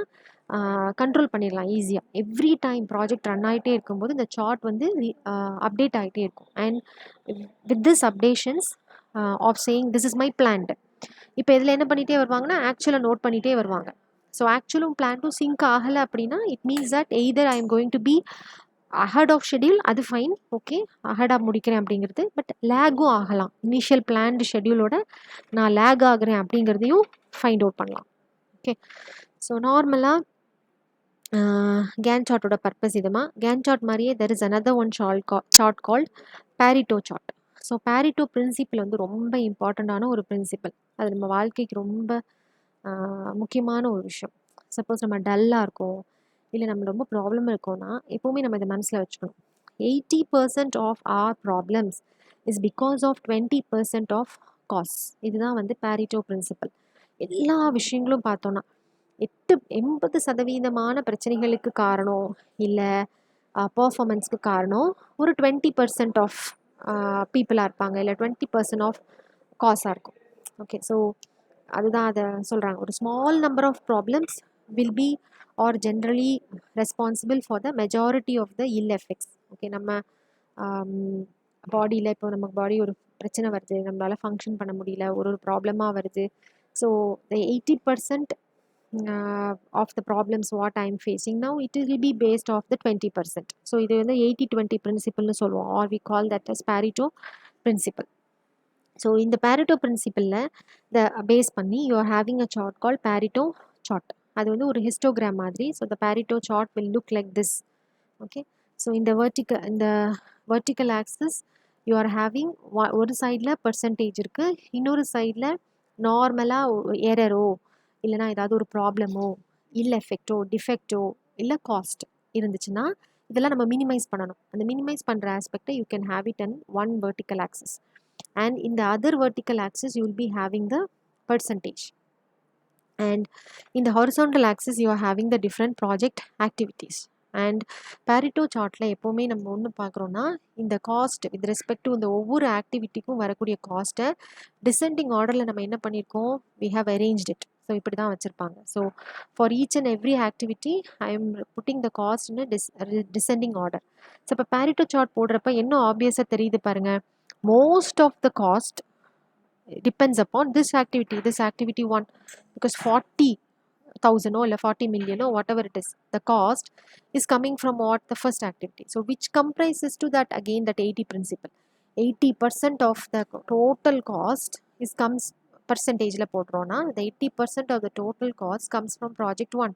control பண்ணிடலாம் ஈஸியாக. Every time project run ஆகிட்டே இருக்கும்போது இந்த chart வந்து update ஆகிட்டே இருக்கும். And with this updations of saying this is my planned, இப்போ இதில் என்ன பண்ணிகிட்டே வருவாங்கன்னா ஆக்சுவலை நோட் பண்ணிகிட்டே வருவாங்க. ஸோ ஆக்சுவலும் பிளான் டு சிங்க் ஆகலை அப்படின்னா it means that either I am going to be ahead of schedule, அது ஃபைன், ஓகே, அஹெடாக முடிக்கிறேன் அப்படிங்கிறது. பட் லேகும் ஆகலாம், இனிஷியல் பிளான்டு ஷெட்யூலோட நான் லேக் ஆகுறேன் அப்படிங்கிறதையும் ஃபைண்ட் அவுட் பண்ணலாம். ஓகே, ஸோ நார்மலாக கேன் சார்ட்டோட பர்பஸ் இதுமா. கேன் சார்ட் மாதிரியே there is another one chart called Pareto chart. So Pareto principle வந்து ரொம்ப இம்பார்ட்டண்ட்டான ஒரு பிரின்சிபல். அது நம்ம வாழ்க்கைக்கு ரொம்ப முக்கியமான ஒரு விஷயம். சப்போஸ் நம்ம டல்லாக இருக்கோம், இல்லை நம்ம ரொம்ப ப்ராப்ளம் இருக்கோம்னா எப்போவுமே நம்ம இதை மனசில் வச்சுக்கணும். 80% of our problems is because of 20% of cause. இதுதான் வந்து பேரிட்டோ பிரின்சிபல். எல்லா விஷயங்களும் பார்த்தோன்னா 80% பிரச்சனைகளுக்கு காரணம் இல்லை பர்ஃபார்மன்ஸ்க்கு காரணம் ஒரு 20% ஆஃப் பீப்புளாக இருப்பாங்க, இல்லை 20% ஆஃப் காஸாக இருக்கும். ஓகே, ஸோ அதுதான் அதை சொல்கிறாங்க. ஒரு small number of problems will be or generally responsible for the majority of the ill effects. Okay, நம்ம பாடியில் இப்போ நமக்கு பாடி ஒரு பிரச்சனை வருது, நம்மளால் ஃபங்க்ஷன் பண்ண முடியல, ஒரு ப்ராப்ளமாக வருது. So the 80% of the problems what I am facing now, it will be based off the 20%. So இது வந்து 80-20 principle னு சொல்லுவோம், or we call that as Pareto principle. So இந்த Pareto principle the base பண்ணி you are having a chart called Pareto chart. அது வந்து ஒரு histogram மாதிரி. So the Pareto chart will look like this. Okay, so in the vertical axis you are having ஒரு சைடில் percentage இருக்கு, இன்னொரு சைடில் நார்மலாக எரரோ இல்லைனா ஏதாவது ஒரு ப்ராப்ளமோ இல்லை எஃபெக்டோ டிஃபெக்டோ இல்லை காஸ்ட் இருந்துச்சுன்னா இதெல்லாம் நம்ம மினிமைஸ் பண்ணணும். அந்த மினிமைஸ் பண்ணுற ஆஸ்பெக்டை you can have it and on vertical axis, and இந்த other vertical axis you will be having the percentage, and இந்த horizontal axis you are having the different project activities. And Pareto சார்ட்டில் எப்போவுமே நம்ம ஒன்று பார்க்குறோன்னா இந்த cost with respect to இந்த ஒவ்வொரு ஆக்டிவிட்டிக்கும் வரக்கூடிய காஸ்ட்டை டிசெண்டிங் ஆர்டரில் நம்ம என்ன பண்ணியிருக்கோம், we have arranged it. So இப்படி தான் வச்சுருப்பாங்க. So for each and every activity I am putting the cost in descending order. So இப்போ பேரிட்டோ சார்ட் போடுறப்ப என்ன ஆப்வியஸாக தெரியுது பாருங்கள், most of the cost depends upon this activity 1, because 40,000 or 40 million or whatever it is, the cost is coming from what, the first activity. So which comprises to that again that 80 principle. 80% of the total cost is comes percentage la podrona, the 80% of the total cost comes from project 1.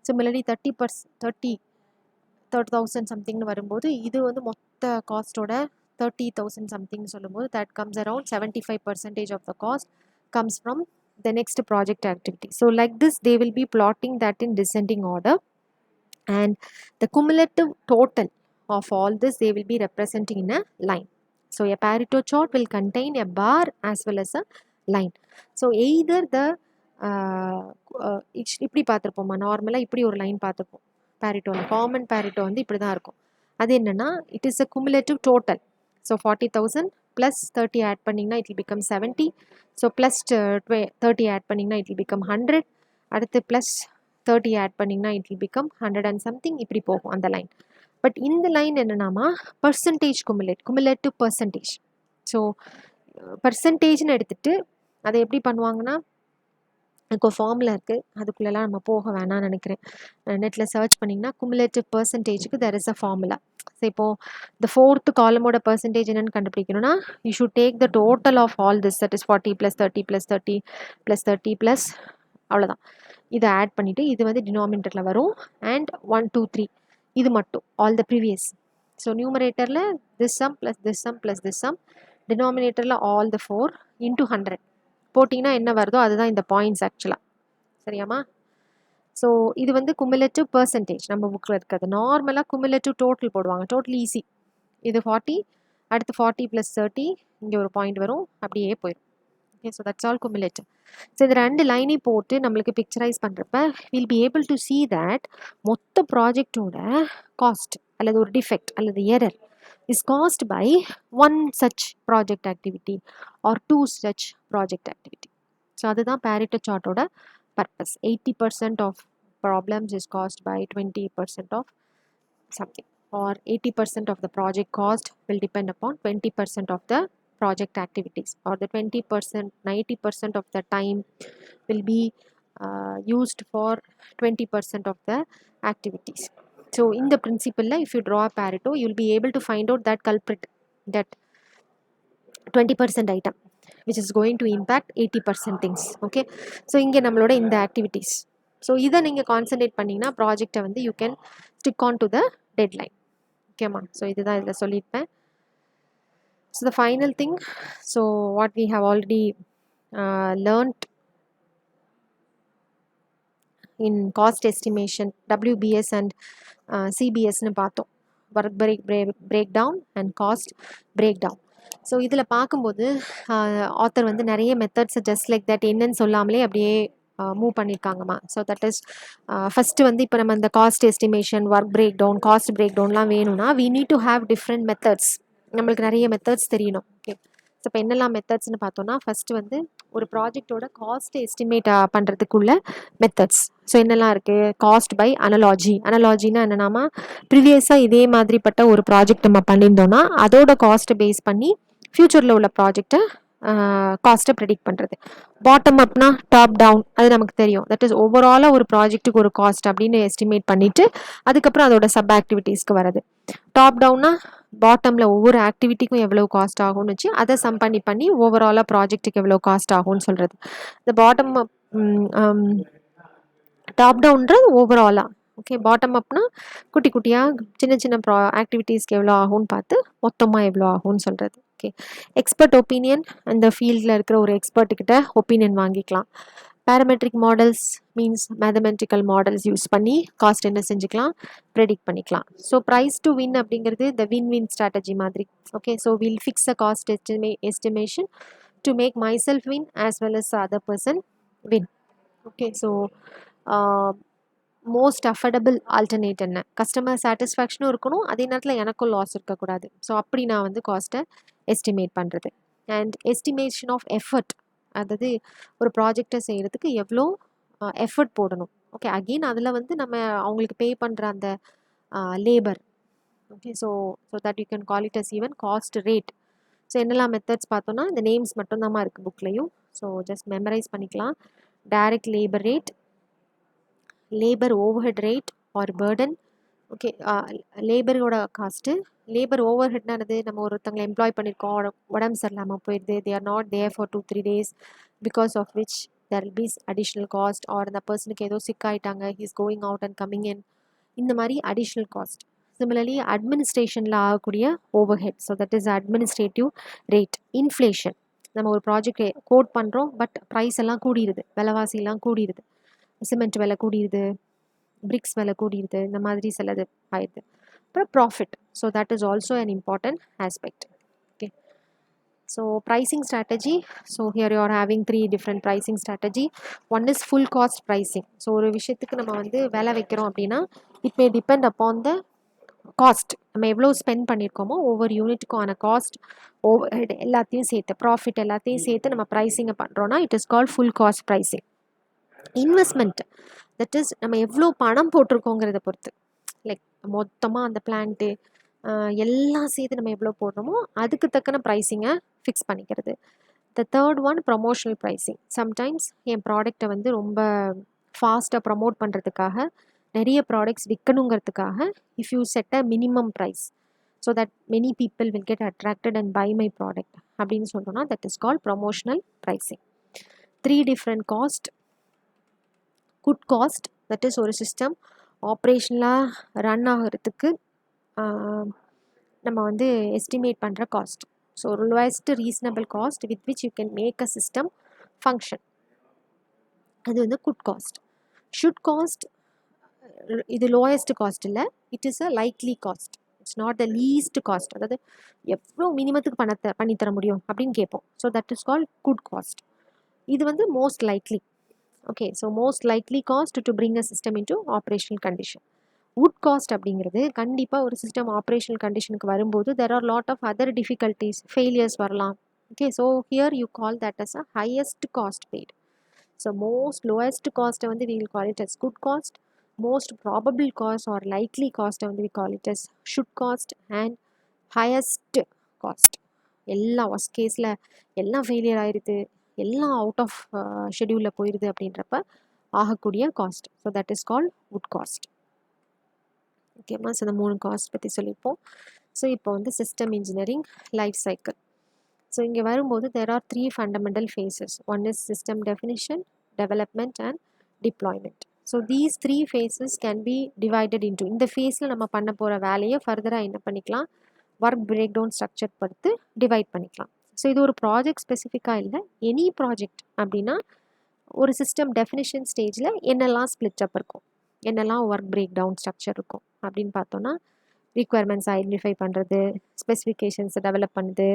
Similarly 30,000 something வரும்போது இது வந்து மொத்த காஸ்டோட 30,000 something சொல்லும்போது that comes around 75% of the cost comes from the next project activity. So like this they will be plotting that in descending order, and the cumulative total of all this they will be representing in a line. So a Pareto chart will contain a bar as well as a line. So either the இப்படி பார்த்துருப்போமா, நார்மலாக இப்படி ஒரு line பார்த்துருப்போம் பேரிட்டோ, common பேரிட்டோ வந்து இப்படி தான் இருக்கும். அது என்னென்னா it is a cumulative total. So 40,000 plus 30 add பண்ணிங்கன்னா it will become 70. So plus 30 add பண்ணிங்கன்னா இட் வில் பிகம் 100. அடுத்து ப்ளஸ் 30 ஆட் பண்ணிங்கன்னா it will become 100 and something, இப்படி போகும் அந்த லைன். பட் இந்த லைன் என்னென்னாமா பர்சன்டேஜ் குமுலேட்டிவ் பர்சன்டேஜ். ஸோ பர்சன்டேஜ்னு எடுத்துகிட்டு அதை எப்படி பண்ணுவாங்கன்னா, எனக்கு ஒரு ஃபார்முலா இருக்குது, அதுக்குள்ளெல்லாம் நம்ம போக வேணாம்னு நினைக்கிறேன். நெட்டில் சர்ச் பண்ணிங்கன்னா குமுலேட்டிவ் பர்சன்டேஜுக்கு there is a formula. So இப்போது இந்த 4th காலமோட பர்சன்டேஜ் என்னென்னு கண்டுபிடிக்கணும்னா you should take the total of all this, that is 40 + 30 + 30 + 30 plus அவ்வளோதான். இதை ஆட் பண்ணிவிட்டு இது வந்து டினாமினேட்டரில் வரும், அண்ட் 1 2 3 இது மட்டும் ஆல் த ப்ரீவியஸ். ஸோ நியூமரேட்டரில் this sum plus this sum plus this sum, டினாமினேட்டரில் ஆல் த 4 × 100 போட்டிங்கன்னா என்ன வருதோ அதுதான் இந்த பாயிண்ட்ஸ் ஆக்சுவலாக. சரியாம்மா? ஸோ இது வந்து குமுலேட்டிவ் பர்சன்டேஜ் நம்ம புக்கில் இருக்கிறது. நார்மலாக குமுலேட்டிவ் டோட்டல் போடுவாங்க, டோட்டல் ஈஸி. இது 40, அடுத்து 40 + 30, இங்கே ஒரு பாயிண்ட் வரும், அப்படியே போயிடும். Okay, so that's all cumulative. So இது 2 லைனையும் போட்டு நம்மளுக்கு பிக்சரைஸ் பண்ணுறப்ப will be able to see that மொத்த ப்ராஜெக்டோட காஸ்ட் அல்லது ஒரு டிஃபெக்ட் அல்லது error is caused by one such project activity or 2 such project activity. So அதுதான் Pareto chartோட purpose. 80% of problems is caused by 20% of something, or 80% of the project cost will depend upon 20% of the project activities, or the 20%, 90% of the time will be used for 20% of the activities. So in the principle, if you draw a Pareto, you will be able to find out that culprit, that 20% item which is going to impact 80% things. Okay, so இங்கே நம்மளோட இந்த activities, so இதை நீங்கள் concentrate பண்ணிங்கன்னா ப்ராஜெக்டை வந்து you can stick on to the deadline. ஓகேம்மா, so இதுதான் இதில் சொல்லியிருப்பேன். So the final thing, so what we have already learnt in cost estimation, WBS and CBSன்னு பார்த்தோம், work breakdown and cost breakdown. So இதில் பார்க்கும்போது ஆத்தர் வந்து நிறைய மெத்தட்ஸ் ஜஸ்ட் லைக் தட் என்னன்னு சொல்லாமலே அப்படியே மூவ் பண்ணியிருக்காங்கம்மா. ஸோ தட் இஸ் ஃபஸ்ட்டு வந்து இப்போ நம்ம இந்த cost estimation, work break down, cost break டவுன்லாம் வேணும்னா we need to have different methods. நம்மளுக்கு நிறைய மெத்தட்ஸ் தெரியணும். ஓகே, ஸோ இப்போ என்னெல்லாம் மெத்தட்ஸ்னு பார்த்தோன்னா, ஃபஸ்ட்டு வந்து ஒரு ப்ராஜெக்டோட காஸ்ட் எஸ்டிமேட் பண்ணுறதுக்குள்ள மெத்தட்ஸ். ஸோ என்னெல்லாம் இருக்குது? Cost by analogy. அனலாஜின்னா என்னென்னாமா, ப்ரீவியஸாக இதே மாதிரிப்பட்ட ஒரு ப்ராஜெக்ட் நம்ம பண்ணியிருந்தோன்னா அதோட காஸ்ட்டை பேஸ் பண்ணி ஃப்யூச்சரில் உள்ள ப்ராஜெக்டை காஸ்ட்டை ப்ரெடிக்ட் பண்ணுறது. பாட்டம் அப்னா டாப் டவுன், அது நமக்கு தெரியும். தட் இஸ் ஓவராலாக ஒரு ப்ராஜெக்ட்டுக்கு ஒரு காஸ்ட் அப்படின்னு எஸ்டிமேட் பண்ணிவிட்டு அதுக்கப்புறம் அதோட சப் ஆக்டிவிட்டீஸ்க்கு வருது. டாப் டவுன்னா பாட்டமில் ஒவ்வொரு ஆக்டிவிட்டிக்கும் எவ்வளோ காஸ்ட் ஆகும்னு வச்சு அதை சம் பண்ணி ஓவராலாக ப்ராஜெக்ட்டுக்கு எவ்வளோ காஸ்ட் ஆகும்னு சொல்கிறது. இந்த பாட்டம் டாப் டவுன்றது ஓவராலாக. ஓகே, பாட்டம் அப்னா குட்டி குட்டியாக சின்ன சின்ன ஆக்டிவிட்டீஸ்க்கு எவ்வளோ ஆகும்னு பார்த்து மொத்தமாக எவ்வளோ ஆகும்னு சொல்கிறது. ஓகே, எக்ஸ்பர்ட் ஒப்பீனியன், அந்த ஃபீல்டில் இருக்கிற ஒரு எக்ஸ்பர்ட்டுக்கிட்ட ஒப்பீனியன் வாங்கிக்கலாம். Parametric models means mathematical models use பண்ணி காஸ்ட் என்ன செஞ்சுக்கலாம், ப்ரெடிக்ட் பண்ணிக்கலாம். ஸோ ப்ரைஸ் டு வின் அப்படிங்கிறது இந்த வின் வின் ஸ்ட்ராட்டஜி மாதிரி. Okay, so will fix a cost estimation to make myself win as well as other person win. Okay, so most affordable alternate என்ன, customer சாட்டிஸ்ஃபேக்ஷனும் இருக்கணும், அதே நேரத்தில் எனக்கும் loss இருக்கக்கூடாது. ஸோ அப்படி நான் வந்து காஸ்ட்டை எஸ்டிமேட் பண்ணுறது. அண்ட் எஸ்டிமேஷன் ஆஃப் எஃபர்ட், அதாவது ஒரு ப்ராஜெக்டை செய்கிறதுக்கு எவ்வளோ எஃபர்ட் போடணும். ஓகே, அகெயின் அதில் வந்து நம்ம அவங்களுக்கு பே பண்ணுற அந்த labour. Okay, so that you can call it as even cost rate. So என்னெல்லாம் மெத்தட்ஸ் பார்த்தோன்னா இந்த நேம்ஸ் மட்டும்தான் இருக்குது புக்லேயும். ஸோ ஜஸ்ட் மெமரைஸ் பண்ணிக்கலாம். Direct labour rate, labour overhead rate or burden. Okay, லேபரோட காஸ்ட்டு. லேபர் ஓவர்ஹெட்னானது, நம்ம ஒருத்தங்களை எம்ப்ளாய் பண்ணியிருக்கோம், உடம்பு சரியில்லாமல் போயிடுது, they are not there for 2-3 days, because of which there will be additional cost. Or அந்த பர்சனுக்கு ஏதோ சிக் ஆகிட்டாங்க, he's going out and coming in, இந்த மாதிரி அடிஷ்னல் காஸ்ட். சிமிலர்லி அட்மினிஸ்ட்ரேஷனில் ஆகக்கூடிய overhead, so that is administrative rate. Inflation, நம்ம ஒரு project code பண்ணுறோம், பட் ப்ரைஸ் எல்லாம் கூடிடுது, விலைவாசிலாம் கூடிடுது, சிமெண்ட் விலை கூடிடுது, பிரிக்ஸ் விலை கூடிடுது, இந்த மாதிரி சிலது ஆயிடுது. அப்புறம் profit, so that is also an important aspect. Okay, so pricing strategy. So here you are having 3 different pricing strategy. One is full cost pricing. So ஒரு விஷயத்துக்கு நம்ம வந்து விலை வைக்கிறோம் அப்படின்னா it may depend upon the cost. நம்ம எவ்வளோ spend பண்ணியிருக்கோமோ ஒவ்வொரு யூனிட்டுக்கும் ஆன காஸ்ட், ஓவர் ஹெட் எல்லாத்தையும் சேர்த்து, ப்ராஃபிட் எல்லாத்தையும் சேர்த்து நம்ம ப்ரைஸிங்கை பண்ணுறோன்னா it is called full cost pricing. Investment, that is நம்ம எவ்வளோ பணம் போட்டிருக்கோங்கிறத பொறுத்து, லைக் மொத்தமாக அந்த பிளான்ட்டு எல்லாம் சேர்த்து நம்ம எவ்வளோ போடுறோமோ அதுக்கு தக்கன ப்ரைஸிங்கை ஃபிக்ஸ் பண்ணிக்கிறது. The third one promotional pricing. Sometimes என் ப்ராடக்டை வந்து ரொம்ப ஃபாஸ்ட்டாக ப்ரமோட் பண்ணுறதுக்காக, நிறைய ப்ராடக்ட்ஸ் விற்கணுங்கிறதுக்காக, if you set a minimum price so that many people will get attracted and buy my product அப்படின்னு சொல்கிறோன்னா that is called promotional pricing. 3 different cost. Good cost, that is ஒரு சிஸ்டம் ஆப்ரேஷனலாக run ஆகிறதுக்கு நம்ம வந்து estimate பண்ணுற cost. So lowest reasonable cost with which you can make a system function, அது வந்து குட் காஸ்ட். ஷுட் காஸ்ட், இது lowest cost இல்லை, it is a likely cost, it's not the least cost. அதாவது எவ்வளோ மினிமத்துக்கு பண்ணித்தர முடியும் அப்படின்னு கேட்போம். So that is called good cost. இது வந்து most likely. Okay, so most likely cost to bring a system into operational condition. Would cost அப்படிங்கிறது கண்டிப்பாக ஒரு சிஸ்டம் ஆப்ரேஷனல் கண்டிஷனுக்கு வரும்போது there are lot of other difficulties, failures வரலாம். Okay, so here you call that as a highest cost paid. So most lowest காஸ்ட்டை வந்து we will call it as good cost, most probable cost or likely cost வந்து we call it as should cost, and highest cost எல்லாம் worst கேஸில் எல்லாம் failure ஆயிடுது, எல்லாம் out of ஷெடியூலில் போயிடுது அப்படின்றப்ப ஆகக்கூடிய cost. So that is called would cost. ஓகேம்மா, ஸோ இந்த 3 காஸ்ட் பற்றி சொல்லியிருப்போம். ஸோ இப்போ வந்து system engineering life cycle. So இங்கே வரும்போது there are 3 fundamental phases. One is system definition, development and deployment. So these 3 phases can be divided into, இந்த ஃபேஸில் நம்ம பண்ண போகிற வேலையை ஃபர்தராக என்ன பண்ணிக்கலாம், ஒர்க் பிரேக் டவுன் ஸ்ட்ரக்சர் பொறுத்து டிவைட் பண்ணிக்கலாம். ஸோ இது ஒரு ப்ராஜெக்ட் ஸ்பெசிஃபிக்காக இல்லை, எனி ப்ராஜெக்ட் அப்படின்னா ஒரு சிஸ்டம் டெஃபினிஷன் ஸ்டேஜில் என்னெல்லாம் ஸ்ப்ளிட் அப் இருக்கும், என்னெல்லாம் ஒர்க் பிரேக் டவுன் ஸ்ட்ரக்சர் இருக்கும் அப்படின்னு பார்த்தோன்னா, ரிக்குவயர்மெண்ட்ஸ் ஐடென்டிஃபை பண்ணுறது, ஸ்பெசிஃபிகேஷன்ஸை டெவலப் பண்ணுது,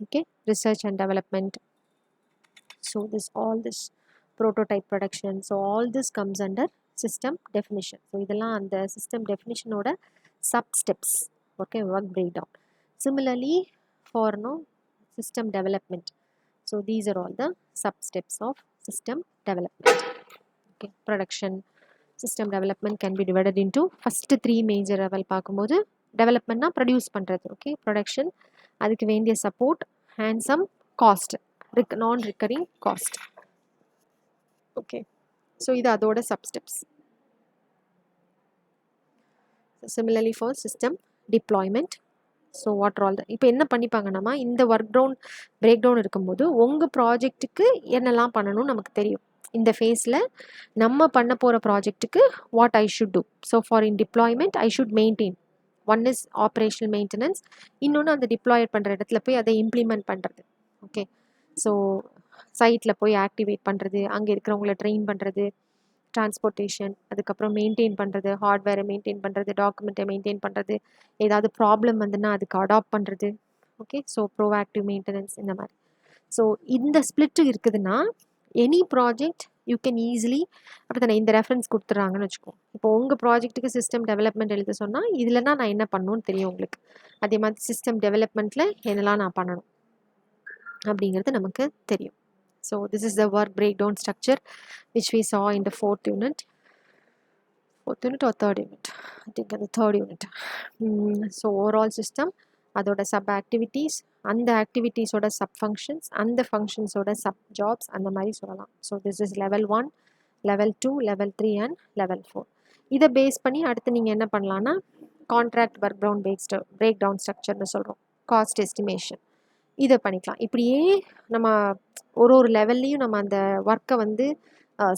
okay, research and development. So this prototype production, so all this comes under system definition. So இதெல்லாம் அந்த system definition ஓட sub steps, okay, work breakdown. Similarly for system development, so these are all the sub steps of system development. Okay, production system development can be divided into first 3 major level. பார்க்கும்போது டெவலப்மெண்ட்னா produce பண்ணுறது, okay, production, அதுக்கு வேண்டிய support and some cost, non recurring cost. Okay, so இது அதோட substeps. Similarly for system deployment. So what all இப்போ என்ன பண்ணிப்பாங்கன்னா, இந்த ஒர்க் பிரேக் டவுன் இருக்கும்போது உங்கள் ப்ராஜெக்ட்டுக்கு என்னெல்லாம் பண்ணணும்னு நமக்கு தெரியும். இந்த ஃபேஸில் நம்ம பண்ண போகிற ப்ராஜெக்ட்டுக்கு what I should do. So for in deployment I should maintain, one is operational maintenance, இன்னொன்று அந்த டிப்ளாய் பண்ணுற இடத்துல போய் அதை இம்ப்ளிமெண்ட் பண்ணுறது. ஓகே, ஸோ சைட்டில் போய் ஆக்டிவேட் பண்ணுறது, அங்கே இருக்கிறவங்கள ட்ரெயின் பண்ணுறது, டிரான்ஸ்போர்ட்டேஷன், அதுக்கப்புறம் மெயின்டைன் பண்ணுறது, ஹார்ட்வேரை மெயின்டைன் பண்ணுறது, டாக்குமெண்ட்டை மெயின்டைன் பண்ணுறது, ஏதாவது ப்ராப்ளம் வந்துன்னா அதுக்கு அடாப்ட் பண்ணுறது. ஓகே, ஸோ ப்ரோஆக்டிவ் மெயின்டெனன்ஸ் இந்த மாதிரி. ஸோ இந்த ஸ்பிளிட்டு இருக்குதுன்னா any project you can easily, அப்படி தானே இந்த ரெஃபரன்ஸ் கொடுத்துட்றாங்கன்னு வச்சுக்கோ. இப்போ உங்கள் ப்ராஜெக்ட்டுக்கு சிஸ்டம் டெவலப்மெண்ட் எழுத சொன்னால் இதுலனா நான் என்ன பண்ணணும்னு தெரியும் உங்களுக்கு. அதே மாதிரி சிஸ்டம் டெவலப்மெண்ட்டில் என்னெல்லாம் நான் பண்ணணும் அப்படிங்கிறது நமக்கு தெரியும். So this is the work break down structure which we saw in the fourth unit or third unit, I think the third unit. So overall system, அதோட சப் ஆக்டிவிட்டீஸ், அந்த ஆக்டிவிட்டீஸோட சப் ஃபங்க்ஷன்ஸ், அந்த ஃபங்க்ஷன்ஸோட sub jobs, அந்த மாதிரி சொல்லலாம். So this is level 1, level 2, level 3 and level 4. இதை base பண்ணி அடுத்து நீங்கள் என்ன பண்ணலான்னா கான்ட்ராக்ட் ஒர்க் பிரேக் டவுன் ஸ்ட்ரக்சர்னு சொல்கிறோம், காஸ்ட் எஸ்டிமேஷன், இதை பண்ணிக்கலாம். இப்படியே நம்ம ஒரு லெவல்லையும் நம்ம அந்த ஒர்க்கை வந்து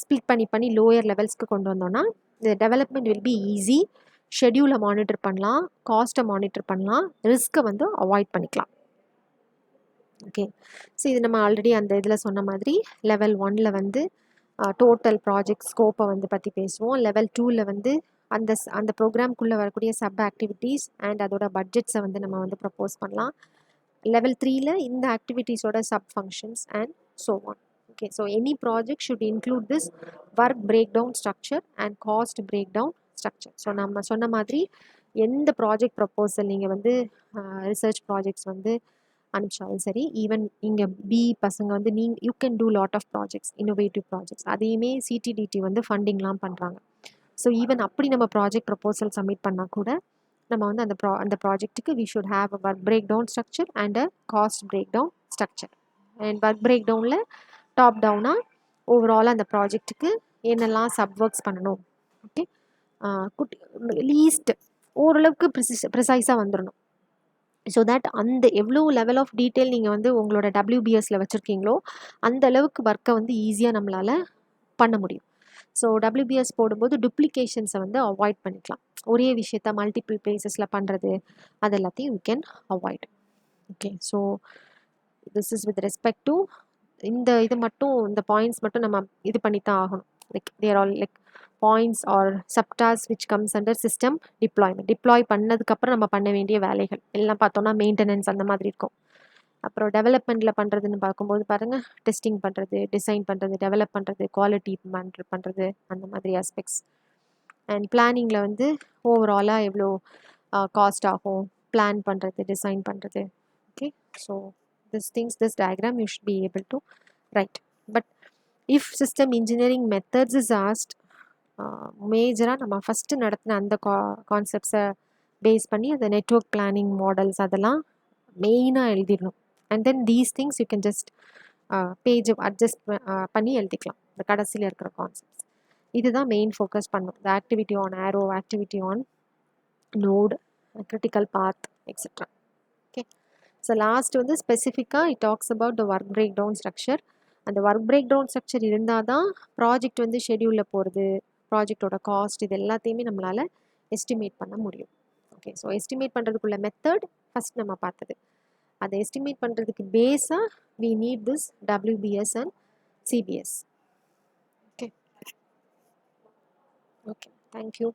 ஸ்ப்ளிட் பண்ணி லோயர் லெவல்ஸ்க்கு கொண்டு வந்தோம்னா இந்த டெவலப்மெண்ட் வில் பி ஈஸி. ஷெடியூலை மானிட்டர் பண்ணலாம், காஸ்ட்டை மானிட்டர் பண்ணலாம், ரிஸ்க்கை வந்து அவாய்ட் பண்ணிக்கலாம். ஓகே, ஸோ இது நம்ம ஆல்ரெடி அந்த இதில் சொன்ன மாதிரி லெவல் 1ல் வந்து டோட்டல் ப்ராஜெக்ட் ஸ்கோப்பை வந்து பற்றி பேசுவோம். லெவல் 2ல் வந்து அந்த ப்ரோக்ராம்குள்ளே வரக்கூடிய சப் ஆக்டிவிட்டீஸ் அண்ட் அதோட பட்ஜெட்ஸை வந்து நம்ம வந்து ப்ரப்போஸ் பண்ணலாம். லெவல் 3ல் இந்த ஆக்டிவிட்டீஸோட sub functions and so on. Okay, so any project should include this work breakdown structure and cost breakdown structure. So நம்ம சொன்ன மாதிரி எந்த ப்ராஜெக்ட் ப்ரப்போசல் நீங்கள் வந்து ரிசர்ச் ப்ராஜெக்ட்ஸ் வந்து அனுப்பிச்சாலும் சரி, ஈவன் இங்கே பசங்க வந்து you can do lot of projects, innovative projects, அதையுமே சிடிடிடி வந்து ஃபண்டிங்லாம் பண்ணுறாங்க. ஸோ ஈவன் அப்படி நம்ம ப்ராஜெக்ட் ப்ரப்போசல் சப்மிட் பண்ணால் கூட நம்ம வந்து அந்த ப்ராஜெக்ட்டுக்கு we should have a work break down structure and a cost break down structure. And work break டவுனில் டாப் டவுனாக ஓவராலாக அந்த ப்ராஜெக்ட்டுக்கு என்னெல்லாம் சப் ஒர்க்ஸ் பண்ணணும், ஓகே, லீஸ்ட் ஓரளவுக்கு ப்ரிசைஸாக வந்துடணும். ஸோ தட் அந்த எவ்வளோ லெவல் ஆஃப் டீட்டெயில் நீங்கள் வந்து உங்களோட WBSல வச்சுருக்கீங்களோ அந்த அளவுக்கு ஒர்க்கை வந்து ஈஸியாக நம்மளால் பண்ண முடியும். ஸோ WBS போடும்போது டூப்ளிகேஷன்ஸை வந்து அவாய்ட் பண்ணிக்கலாம். ஒரே விஷயத்த மல்டிபிள் பிளேசஸில் பண்ணுறது, அது எல்லாத்தையும் you can avoid. Okay, so this is with respect to இது மட்டும், இந்த பாயிண்ட்ஸ் மட்டும் நம்ம இது பண்ணி தான் ஆகணும். Like there all like points or subtask which comes under system deployment. Deploy பண்ணதுக்கப்புறம் நம்ம பண்ண வேண்டிய வேலைகள் எல்லாம் பார்த்தோன்னா மெயின்டெனன்ஸ் அந்த மாதிரி இருக்கும். அப்புறம் டெவலப்மெண்ட்டில் பண்ணுறதுன்னு பார்க்கும்போது பாருங்கள், டெஸ்டிங் பண்ணுறது, டிசைன் பண்ணுறது, டெவலப் பண்ணுறது, குவாலிட்டி மேனேஜ் பண்ணுறது, அந்த மாதிரி ஆஸ்பெக்ட்ஸ். அண்ட் பிளானிங்கில் வந்து ஓவராலாக எவ்வளோ காஸ்ட் ஆகும், பிளான் பண்ணுறது, டிசைன் பண்ணுறது. Okay, so this diagram you should be able to write. But if system engineering methods is asked, மேஜராக நம்ம ஃபஸ்ட்டு நடத்தின அந்த கான்செப்ட்ஸை பேஸ் பண்ணி அந்த நெட்வொர்க் பிளானிங் மாடல்ஸ் அதெல்லாம் மெயினாக எழுதிடணும். And then these things you can just page adjust பண்ணி எழுதிக்கலாம் இந்த கடைசியில் இருக்கிற கான்செப்ட்ஸ். இதுதான் மெயின் ஃபோக்கஸ் பண்ணும், the activity on arrow, activity on node, critical path, etc. Okay. So last வந்து ஸ்பெசிஃபிக்காக it talks about the work breakdown structure. அந்த ஒர்க் பிரேக் டவுன் ஸ்ட்ரக்சர் இருந்தால் தான் ப்ராஜெக்ட் வந்து ஷெடியூலில் போகிறது, ப்ராஜெக்டோட காஸ்ட் இது எல்லாத்தையுமே நம்மளால் எஸ்டிமேட் பண்ண முடியும். ஓகே, ஸோ எஸ்டிமேட் பண்ணுறதுக்குள்ள மெத்தட் ஃபஸ்ட் நம்ம பார்த்தது. அதை எஸ்டிமேட் பண்ணுறதுக்கு பேஸாக we need this WBS and CBS. Okay. Okay, thank you.